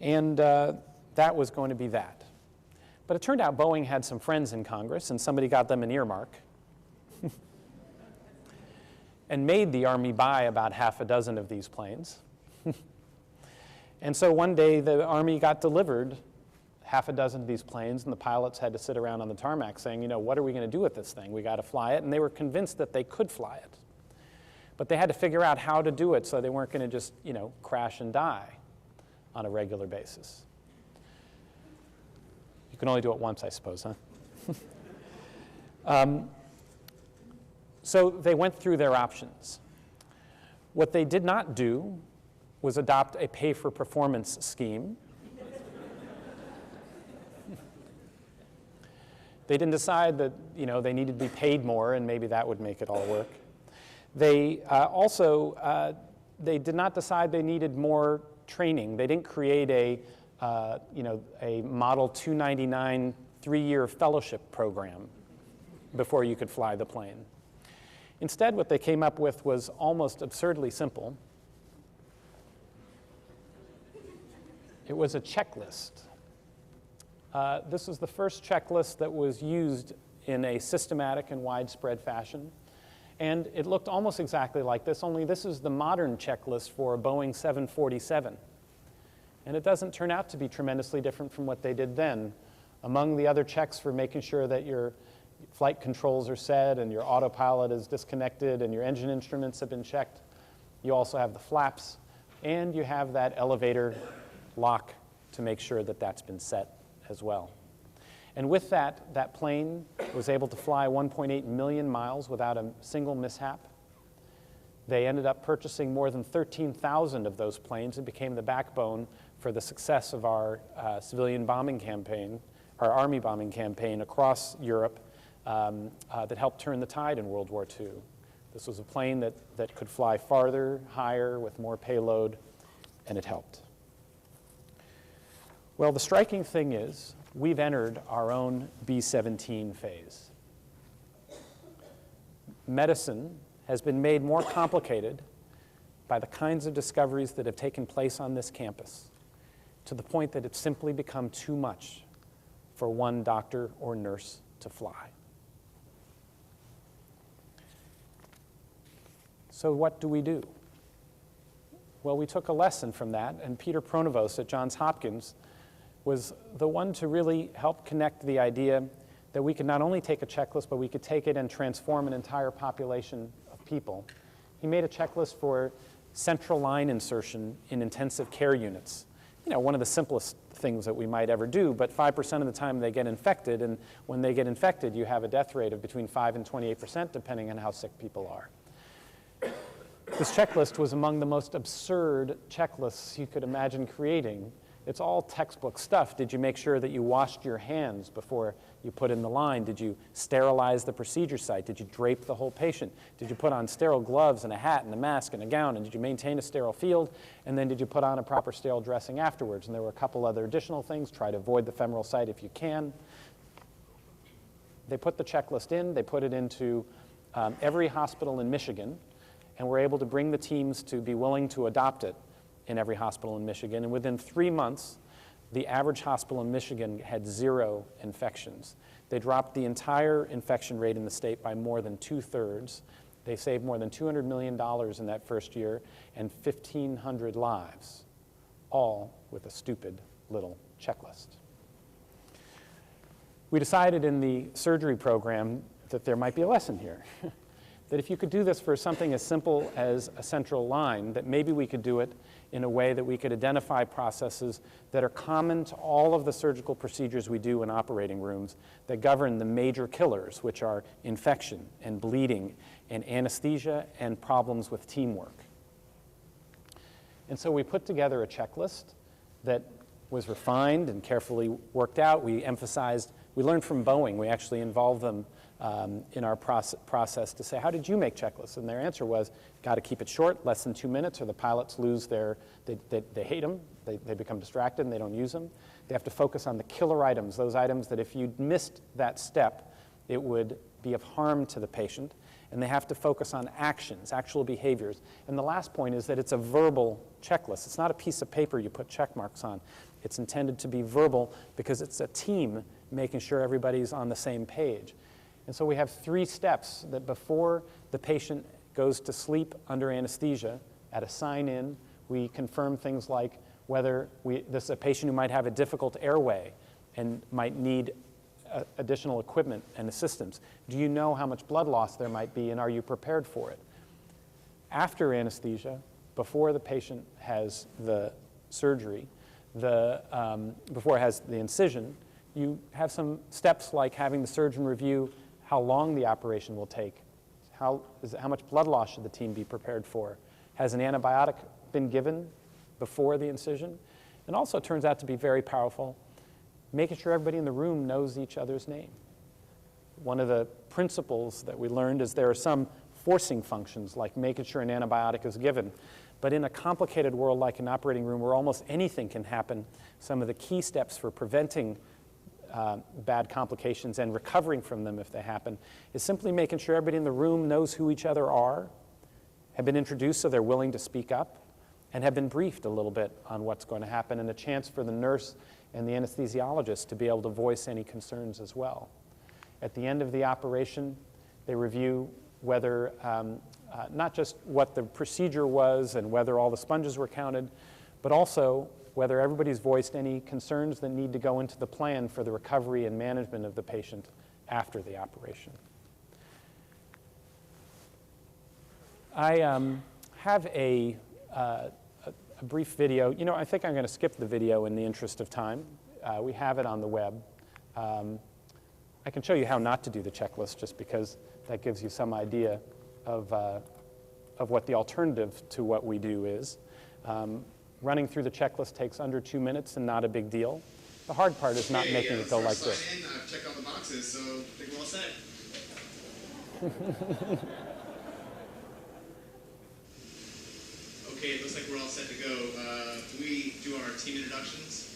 and that was going to be that. But it turned out Boeing had some friends in Congress, and somebody got them an earmark and made the Army buy about half a dozen of these planes. And so one day the Army got delivered half a dozen of these planes, and the pilots had to sit around on the tarmac saying, you know, what are we going to do with this thing? We got to fly it. And they were convinced that they could fly it. But they had to figure out how to do it so they weren't going to just, you know, crash and die on a regular basis. You can only do it once, I suppose, huh? So they went through their options. What they did not do was adopt a pay-for-performance scheme. They didn't decide that, you know, they needed to be paid more and maybe that would make it all work. They they did not decide they needed more training. They didn't create a Model 299 3-year fellowship program before you could fly the plane. Instead, what they came up with was almost absurdly simple. It was a checklist. This was the first checklist that was used in a systematic and widespread fashion. And it looked almost exactly like this, only this is the modern checklist for a Boeing 747. And it doesn't turn out to be tremendously different from what they did then. Among the other checks for making sure that your flight controls are set and your autopilot is disconnected and your engine instruments have been checked, you also have the flaps, and you have that elevator lock to make sure that that's been set as well. And with that, that plane was able to fly 1.8 million miles without a single mishap. They ended up purchasing more than 13,000 of those planes and became the backbone for the success of our civilian bombing campaign, our Army bombing campaign across Europe that helped turn the tide in World War II. This was a plane that could fly farther, higher, with more payload, and it helped. Well, the striking thing is, we've entered our own B-17 phase. Medicine has been made more complicated by the kinds of discoveries that have taken place on this campus, to the point that it's simply become too much for one doctor or nurse to fly. So what do we do? Well, we took a lesson from that, and Peter Pronovost at Johns Hopkins was the one to really help connect the idea that we could not only take a checklist, but we could take it and transform an entire population of people. He made a checklist for central line insertion in intensive care units. You know, one of the simplest things that we might ever do, but 5% of the time they get infected, and when they get infected, you have a death rate of between 5 and 28%, depending on how sick people are. This checklist was among the most absurd checklists you could imagine creating. It's all textbook stuff. Did you make sure that you washed your hands before you put in the line? Did you sterilize the procedure site? Did you drape the whole patient? Did you put on sterile gloves and a hat and a mask and a gown? And did you maintain a sterile field? And then did you put on a proper sterile dressing afterwards? And there were a couple other additional things. Try to avoid the femoral site if you can. they put the checklist in, they put it into every hospital in Michigan, and were able to bring the teams to be willing to adopt it in every hospital in Michigan. And within 3 months, the average hospital in Michigan had 0 infections. They dropped the entire infection rate in the state by more than 2/3. They saved more than $200 million in that first year and 1,500 lives, all with a stupid little checklist. We decided in the surgery program that there might be a lesson here, that if you could do this for something as simple as a central line, that maybe we could do it in a way that we could identify processes that are common to all of the surgical procedures we do in operating rooms that govern the major killers, which are infection and bleeding and anesthesia and problems with teamwork. And so we put together a checklist that was refined and carefully worked out. We learned from Boeing. We actually involved them in our process to say, how did you make checklists? And their answer was, got to keep it short, less than 2 minutes, or the pilots lose they hate them, they become distracted and they don't use them. They have to focus on the killer items, those items that if you missed that step, it would be of harm to the patient. And they have to focus on actions, actual behaviors. And the last point is that it's a verbal checklist. It's not a piece of paper you put check marks on. It's intended to be verbal because it's a team making sure everybody's on the same page. And so we have 3 steps that before the patient goes to sleep under anesthesia, at a sign-in, we confirm things like whether this is a patient who might have a difficult airway and might need additional equipment and assistance. Do you know how much blood loss there might be, and are you prepared for it? After anesthesia, before the patient has the surgery, before it has the incision, you have some steps like having the surgeon review how long the operation will take, how much blood loss should the team be prepared for, has an antibiotic been given before the incision, and also turns out to be very powerful, making sure everybody in the room knows each other's name. One of the principles that we learned is there are some forcing functions, like making sure an antibiotic is given. But in a complicated world like an operating room where almost anything can happen, some of the key steps for preventing bad complications and recovering from them if they happen is simply making sure everybody in the room knows who each other are, have been introduced so they're willing to speak up, and have been briefed a little bit on what's going to happen, and a chance for the nurse and the anesthesiologist to be able to voice any concerns as well. At the end of the operation, they review whether, not just what the procedure was and whether all the sponges were counted, but also whether everybody's voiced any concerns that need to go into the plan for the recovery and management of the patient after the operation. I have a brief video. You know, I think I'm going to skip the video in the interest of time. We have it on the web. I can show you how not to do the checklist just because that gives you some idea of what the alternative to what we do is. Running through the checklist takes under 2 minutes and not a big deal. The hard part is not making it go like this. I've checked all the boxes, so I think we're all set. Okay, it looks like we're all set to go. Can we do our team introductions?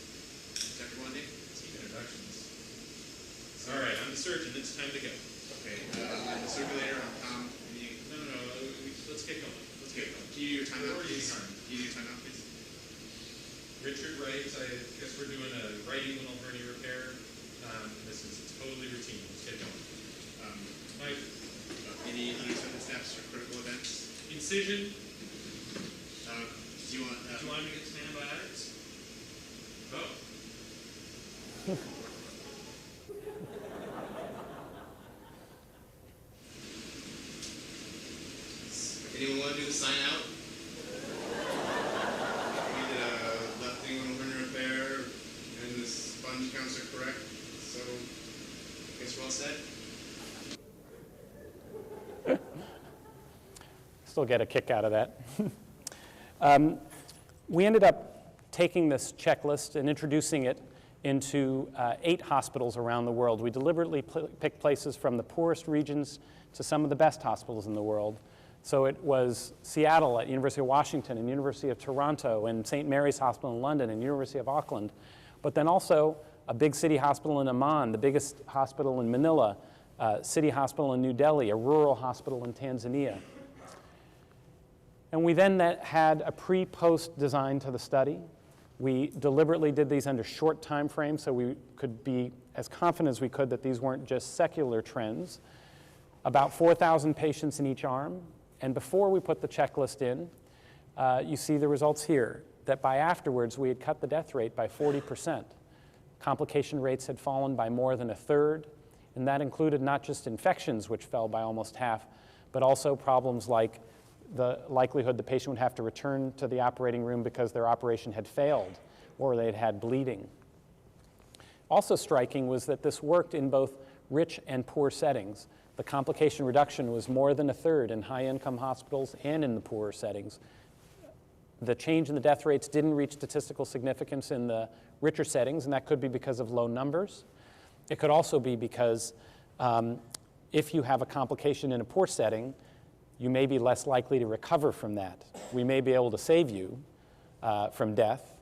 Dr. Gawande? Team introductions. All right, I'm the surgeon. It's time to go. Okay, I'm the circulator. I'm Tom. No. Let's get going. Let's get going. Can you do your timeout, please? Can you do your timeout, please? Richard writes, I guess we're doing a right inguinal hernia repair. This is totally routine. Let's get going. Mike? Any unexpected steps or critical events? Incision. Do you want me to get some antibiotics? Oh. Anyone want to do the sign out? We did a left inguinal hernia repair, and the sponge counts are correct. So, I guess we're all set. Still get a kick out of that. We ended up taking this checklist and introducing it into 8 hospitals around the world. We deliberately picked places from the poorest regions to some of the best hospitals in the world. So it was Seattle at University of Washington and University of Toronto and St. Mary's Hospital in London and University of Auckland, but then also a big city hospital in Amman, the biggest hospital in Manila, city hospital in New Delhi, a rural hospital in Tanzania. And we then had a pre-post design to the study. We deliberately did these under short time frames so we could be as confident as we could that these weren't just secular trends. About 4,000 patients in each arm. And before we put the checklist in, you see the results here, that by afterwards we had cut the death rate by 40%. Complication rates had fallen by more than a third, and that included not just infections, which fell by almost half, but also problems like the likelihood the patient would have to return to the operating room because their operation had failed or they'd had bleeding. Also striking was that this worked in both rich and poor settings. The complication reduction was more than a third in high-income hospitals and in the poorer settings. The change in the death rates didn't reach statistical significance in the richer settings, and that could be because of low numbers. It could also be because if you have a complication in a poor setting, you may be less likely to recover from that. We may be able to save you from death,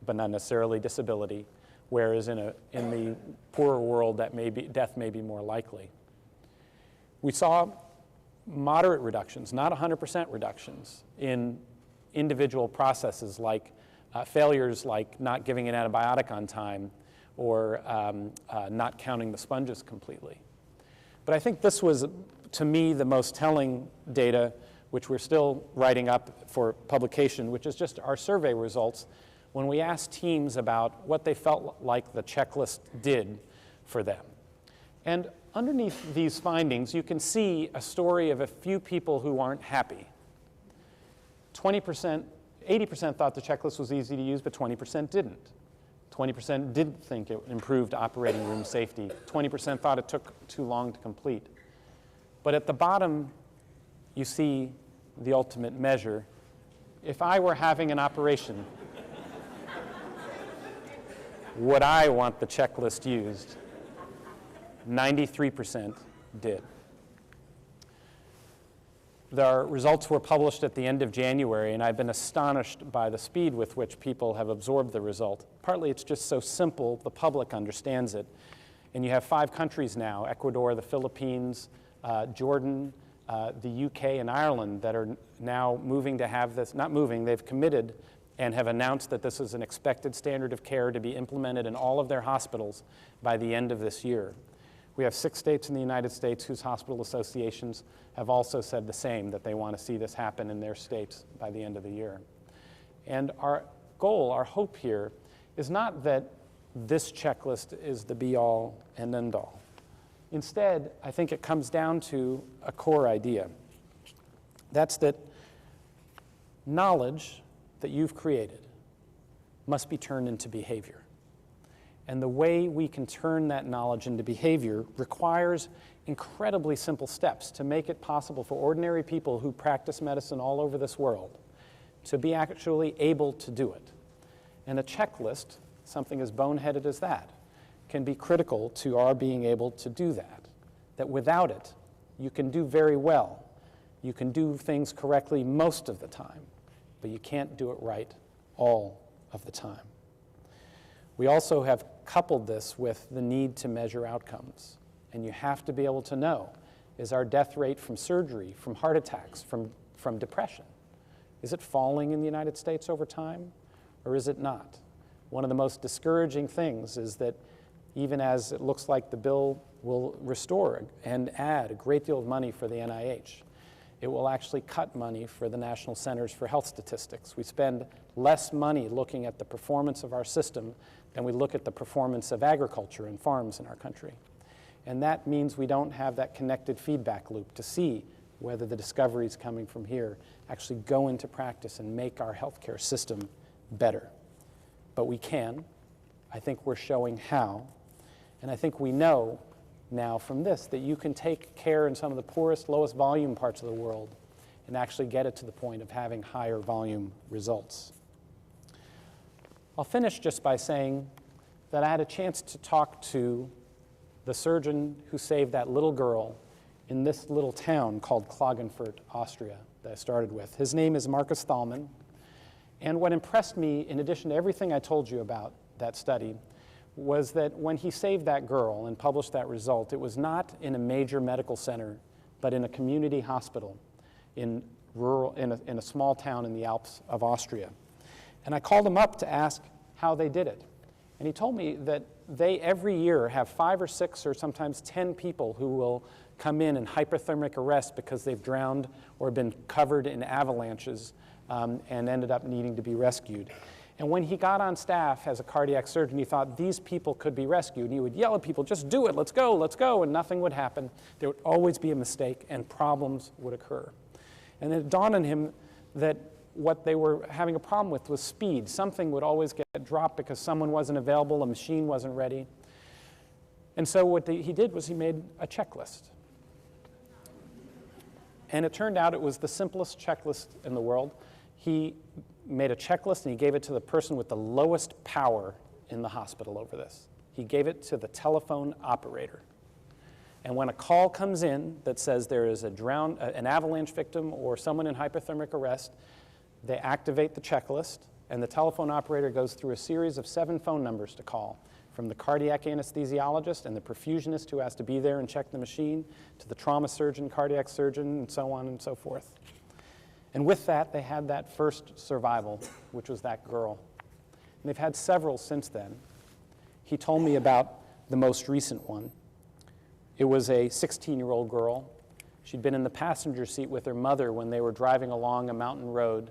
but not necessarily disability, whereas in the poorer world, death may be more likely. We saw moderate reductions, not 100% reductions, in individual processes like failures like not giving an antibiotic on time or not counting the sponges completely. But I think this was, to me, the most telling data, which we're still writing up for publication, which is just our survey results when we asked teams about what they felt like the checklist did for them. And underneath these findings, you can see a story of a few people who aren't happy. 80% thought the checklist was easy to use, but 20% didn't. 20% didn't think it improved operating room safety. 20% thought it took too long to complete. But at the bottom, you see the ultimate measure. If I were having an operation, would I want the checklist used? 93% did. The results were published at the end of January, and I've been astonished by the speed with which people have absorbed the result. Partly it's just so simple, the public understands it. And you have 5 countries now, Ecuador, the Philippines, Jordan, the UK, and Ireland that are now moving to have this, not moving, they've committed and have announced that this is an expected standard of care to be implemented in all of their hospitals by the end of this year. We have 6 states in the United States whose hospital associations have also said the same, that they want to see this happen in their states by the end of the year. And our goal, our hope here, is not that this checklist is the be-all and end-all. Instead, I think it comes down to a core idea. That's that knowledge that you've created must be turned into behavior. And the way we can turn that knowledge into behavior requires incredibly simple steps to make it possible for ordinary people who practice medicine all over this world to be actually able to do it. And a checklist, something as boneheaded as that, can be critical to our being able to do that. That without it, you can do very well. You can do things correctly most of the time, but you can't do it right all of the time. We also have coupled this with the need to measure outcomes. And you have to be able to know, is our death rate from surgery, from heart attacks, from depression, is it falling in the United States over time, or is it not? One of the most discouraging things is that even as it looks like the bill will restore and add a great deal of money for the NIH, it will actually cut money for the National Centers for Health Statistics. We spend less money looking at the performance of our system than we look at the performance of agriculture and farms in our country. And that means we don't have that connected feedback loop to see whether the discoveries coming from here actually go into practice and make our healthcare system better. But we can. I think we're showing how. And I think we know now from this that you can take care in some of the poorest, lowest volume parts of the world and actually get it to the point of having higher volume results. I'll finish just by saying that I had a chance to talk to the surgeon who saved that little girl in this little town called Klagenfurt, Austria, that I started with. His name is Marcus Thalmann. And what impressed me, in addition to everything I told you about that study, was that when he saved that girl and published that result, it was not in a major medical center, but in a community hospital in a small town in the Alps of Austria. And I called him up to ask how they did it. And he told me that they every year have 5 or 6 or sometimes 10 people who will come in hypothermic arrest because they've drowned or been covered in avalanches and ended up needing to be rescued. And when he got on staff as a cardiac surgeon, he thought these people could be rescued. And he would yell at people, just do it, let's go, and nothing would happen. There would always be a mistake, and problems would occur. And it dawned on him that what they were having a problem with was speed. Something would always get dropped because someone wasn't available, a machine wasn't ready. And so what he did was he made a checklist. And it turned out it was the simplest checklist in the world. He made a checklist and he gave it to the person with the lowest power in the hospital over this. He gave it to the telephone operator. And when a call comes in that says there is an avalanche victim or someone in hypothermic arrest, they activate the checklist, and the telephone operator goes through a series of 7 phone numbers to call, from the cardiac anesthesiologist and the perfusionist who has to be there and check the machine, to the trauma surgeon, cardiac surgeon, and so on and so forth. And with that, they had that first survival, which was that girl. And they've had several since then. He told me about the most recent one. It was a 16-year-old girl. She'd been in the passenger seat with her mother when they were driving along a mountain road,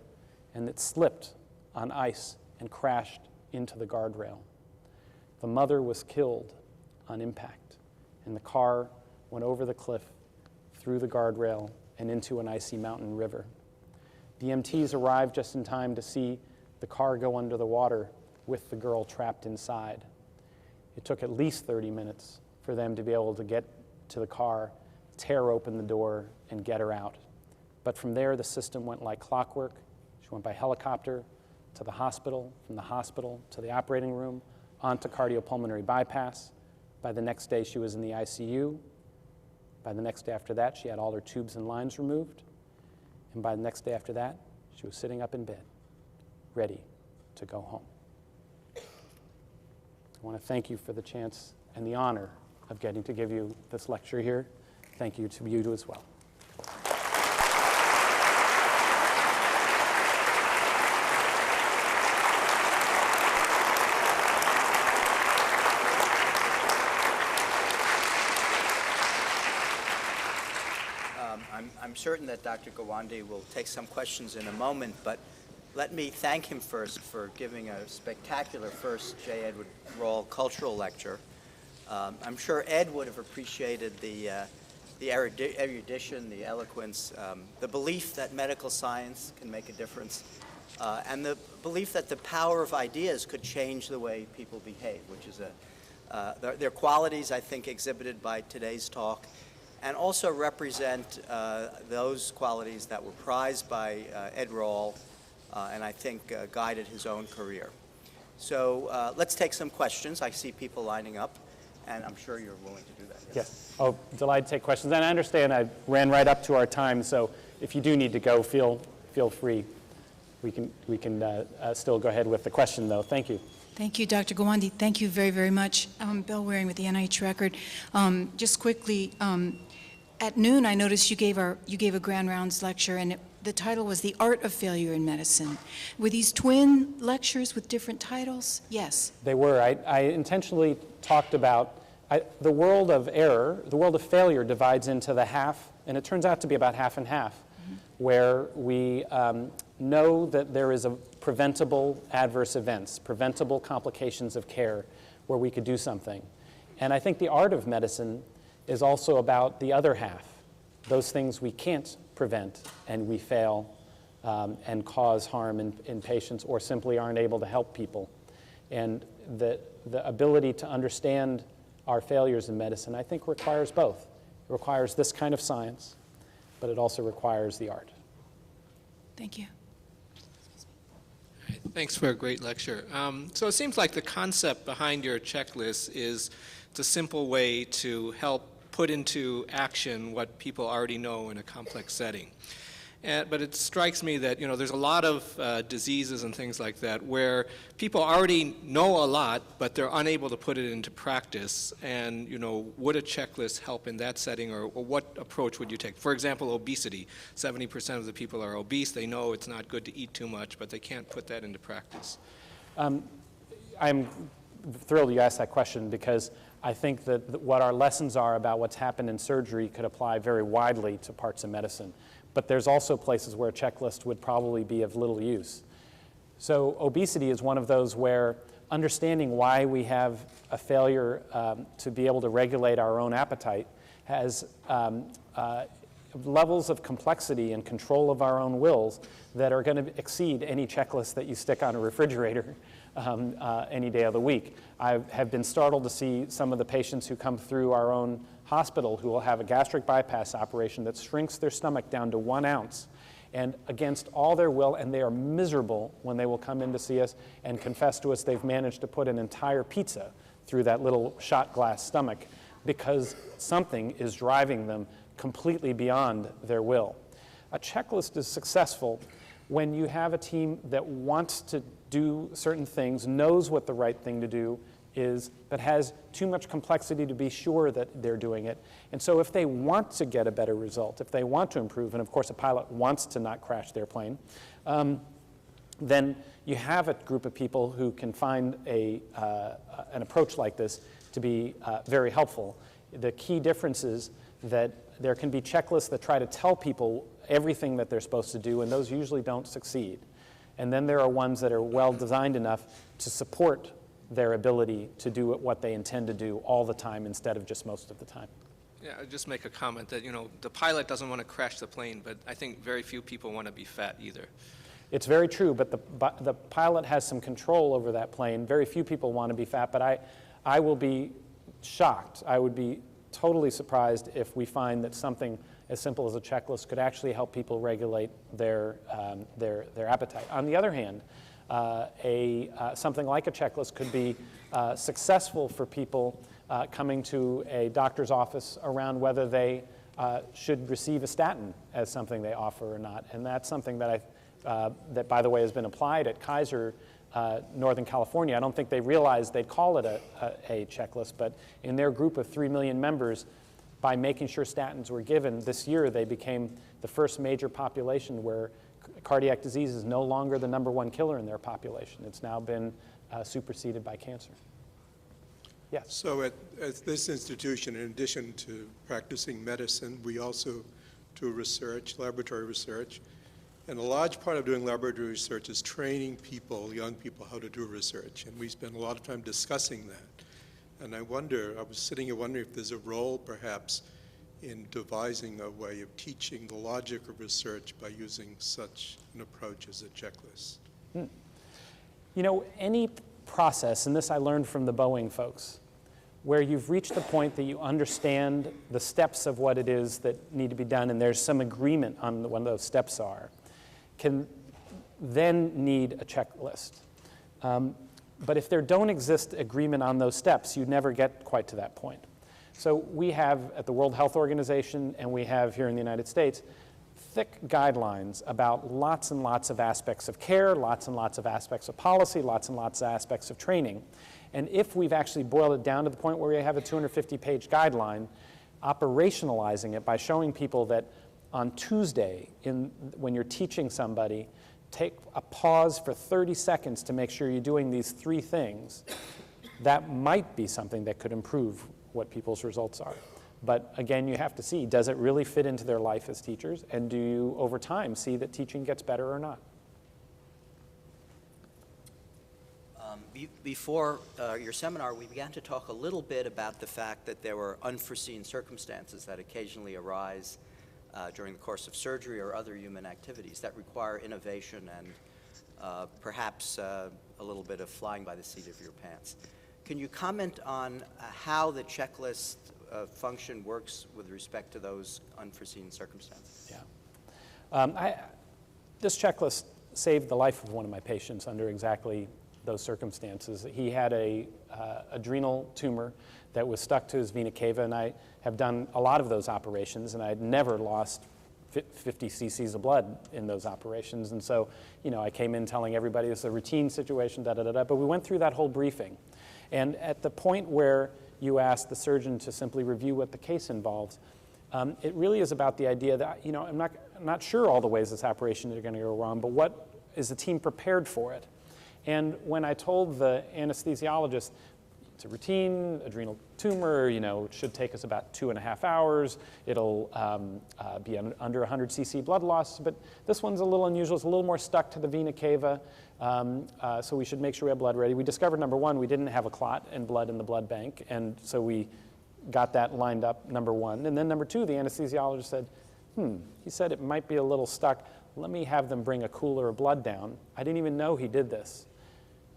and it slipped on ice and crashed into the guardrail. The mother was killed on impact, and the car went over the cliff, through the guardrail, and into an icy mountain river. The EMTs arrived just in time to see the car go under the water with the girl trapped inside. It took at least 30 minutes for them to be able to get to the car, tear open the door, and get her out. But from there, the system went like clockwork. She went by helicopter to the hospital, from the hospital to the operating room, onto cardiopulmonary bypass. By the next day, she was in the ICU. By the next day after that, she had all her tubes and lines removed. And by the next day after that, she was sitting up in bed, ready to go home. I want to thank you for the chance and the honor of getting to give you this lecture here. Thank you to you as well. I'm certain that Dr. Gawande will take some questions in a moment, but let me thank him first for giving a spectacular first J. Edward Rall cultural lecture. I'm sure Ed would have appreciated the erudition, the eloquence, the belief that medical science can make a difference, and the belief that the power of ideas could change the way people behave, which is they're qualities, I think, exhibited by today's talk, and also represent those qualities that were prized by Ed Rall, and I think guided his own career. So let's take some questions. I see people lining up, and I'm sure you're willing to do that. Yes. Oh, delighted to take questions. And I understand I ran right up to our time, so if you do need to go, feel free. We can still go ahead with the question, though. Thank you. Thank you, Dr. Gawande. Thank you very, very much. Bill Waring with the NIH Record. Just quickly, at noon, I noticed you gave a Grand Rounds lecture, and the title was The Art of Failure in Medicine. Were these twin lectures with different titles? Yes. They were. I intentionally talked about the world of error, the world of failure divides into the half, and it turns out to be about half and half, where we know that there is a preventable adverse events, preventable complications of care, where we could do something. And I think the art of medicine is also about the other half, those things we can't prevent and we fail and cause harm in patients or simply aren't able to help people. And the ability to understand our failures in medicine, I think, requires both. It requires this kind of science, but it also requires the art. Thank you. Thanks for a great lecture. So it seems like the concept behind your checklist is it's a simple way to help put into action what people already know in a complex setting. But it strikes me that, there's a lot of diseases and things like that where people already know a lot, but they're unable to put it into practice. And, would a checklist help in that setting, or what approach would you take? For example, obesity. 70% of the people are obese. They know it's not good to eat too much, but they can't put that into practice. I'm thrilled you asked that question, because I think that what our lessons are about what's happened in surgery could apply very widely to parts of medicine. But there's also places where a checklist would probably be of little use. So obesity is one of those where understanding why we have a failure to be able to regulate our own appetite has levels of complexity and control of our own wills that are going to exceed any checklist that you stick on a refrigerator any day of the week. I have been startled to see some of the patients who come through our own hospital who will have a gastric bypass operation that shrinks their stomach down to 1 ounce, and against all their will, and they are miserable when they will come in to see us and confess to us they've managed to put an entire pizza through that little shot glass stomach because something is driving them completely beyond their will. A checklist is successful when you have a team that wants to do certain things, knows what the right thing to do is, but has too much complexity to be sure that they're doing it. And so if they want to get a better result, if they want to improve, and of course a pilot wants to not crash their plane, then you have a group of people who can find an approach like this to be very helpful. The key difference is that there can be checklists that try to tell people everything that they're supposed to do, and those usually don't succeed. And then there are ones that are well designed enough to support their ability to do what they intend to do all the time instead of just most of the time. Yeah, I'll just make a comment that, the pilot doesn't want to crash the plane, but I think very few people want to be fat either. It's very true, but the pilot has some control over that plane. Very few people want to be fat, but I will be shocked. I would be totally surprised if we find that something as simple as a checklist could actually help people regulate their appetite. On the other hand, something like a checklist could be successful for people coming to a doctor's office around whether they should receive a statin as something they offer or not. And that's something that that, by the way, has been applied at Kaiser Northern California. I don't think they realized they'd call it a checklist, but in their group of 3 million members, by making sure statins were given, this year they became the first major population where cardiac disease is no longer the #1 killer in their population. It's now been superseded by cancer. Yes? So at this institution, in addition to practicing medicine, we also do research, laboratory research. And a large part of doing laboratory research is training people, young people, how to do research. And we spend a lot of time discussing that. And I was sitting here wondering if there's a role perhaps in devising a way of teaching the logic of research by using such an approach as a checklist. Any process, and this I learned from the Boeing folks, where you've reached the point that you understand the steps of what it is that need to be done, and there's some agreement on what those steps are, can then need a checklist. But if there don't exist agreement on those steps, you never get quite to that point. So we have at the World Health Organization, and we have here in the United States, thick guidelines about lots and lots of aspects of care, lots and lots of aspects of policy, lots and lots of aspects of training. And if we've actually boiled it down to the point where we have a 250-page guideline, operationalizing it by showing people that on Tuesday, when you're teaching somebody, take a pause for 30 seconds to make sure you're doing these 3 things, that might be something that could improve what people's results are. But again, you have to see, does it really fit into their life as teachers? And do you, over time, see that teaching gets better or not? Before your seminar, we began to talk a little bit about the fact that there were unforeseen circumstances that occasionally arise during the course of surgery or other human activities that require innovation and perhaps a little bit of flying by the seat of your pants. Can you comment on how the checklist function works with respect to those unforeseen circumstances? Yeah. This checklist saved the life of one of my patients under exactly those circumstances. He had a adrenal tumor that was stuck to his vena cava, and I have done a lot of those operations, and I had never lost 50 cc's of blood in those operations. And so, I came in telling everybody it's a routine situation, but we went through that whole briefing. And at the point where you ask the surgeon to simply review what the case involves, it really is about the idea that, I'm not sure all the ways this operation is going to go wrong, but what is the team prepared for it? And when I told the anesthesiologist, it's a routine adrenal tumor, it should take us about 2.5 hours. It'll be under 100 cc blood loss, but this one's a little unusual. It's a little more stuck to the vena cava, so we should make sure we have blood ready. We discovered, number one, we didn't have a clot and blood in the blood bank, and so we got that lined up, number one. And then number two, the anesthesiologist said, he said it might be a little stuck. Let me have them bring a cooler of blood down. I didn't even know he did this.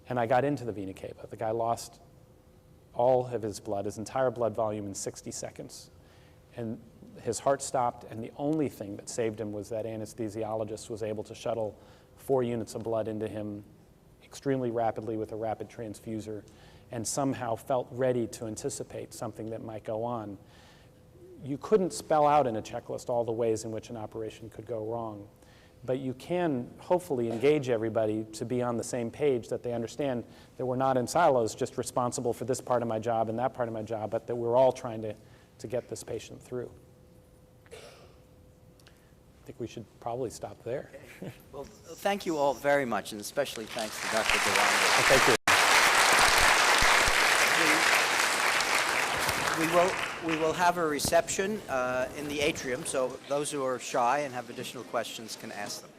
And I got into the vena cava. The guy lost all of his blood, his entire blood volume in 60 seconds. And his heart stopped, and the only thing that saved him was that anesthesiologist was able to shuttle 4 units of blood into him extremely rapidly with a rapid transfuser, and somehow felt ready to anticipate something that might go on. You couldn't spell out in a checklist all the ways in which an operation could go wrong, but you can hopefully engage everybody to be on the same page, that they understand that we're not in silos just responsible for this part of my job and that part of my job, but that we're all trying to get this patient through. I think we should probably stop there. Well, thank you all very much, and especially thanks to Dr. Gawande. Thank you. We will have a reception in the atrium, so those who are shy and have additional questions can ask them.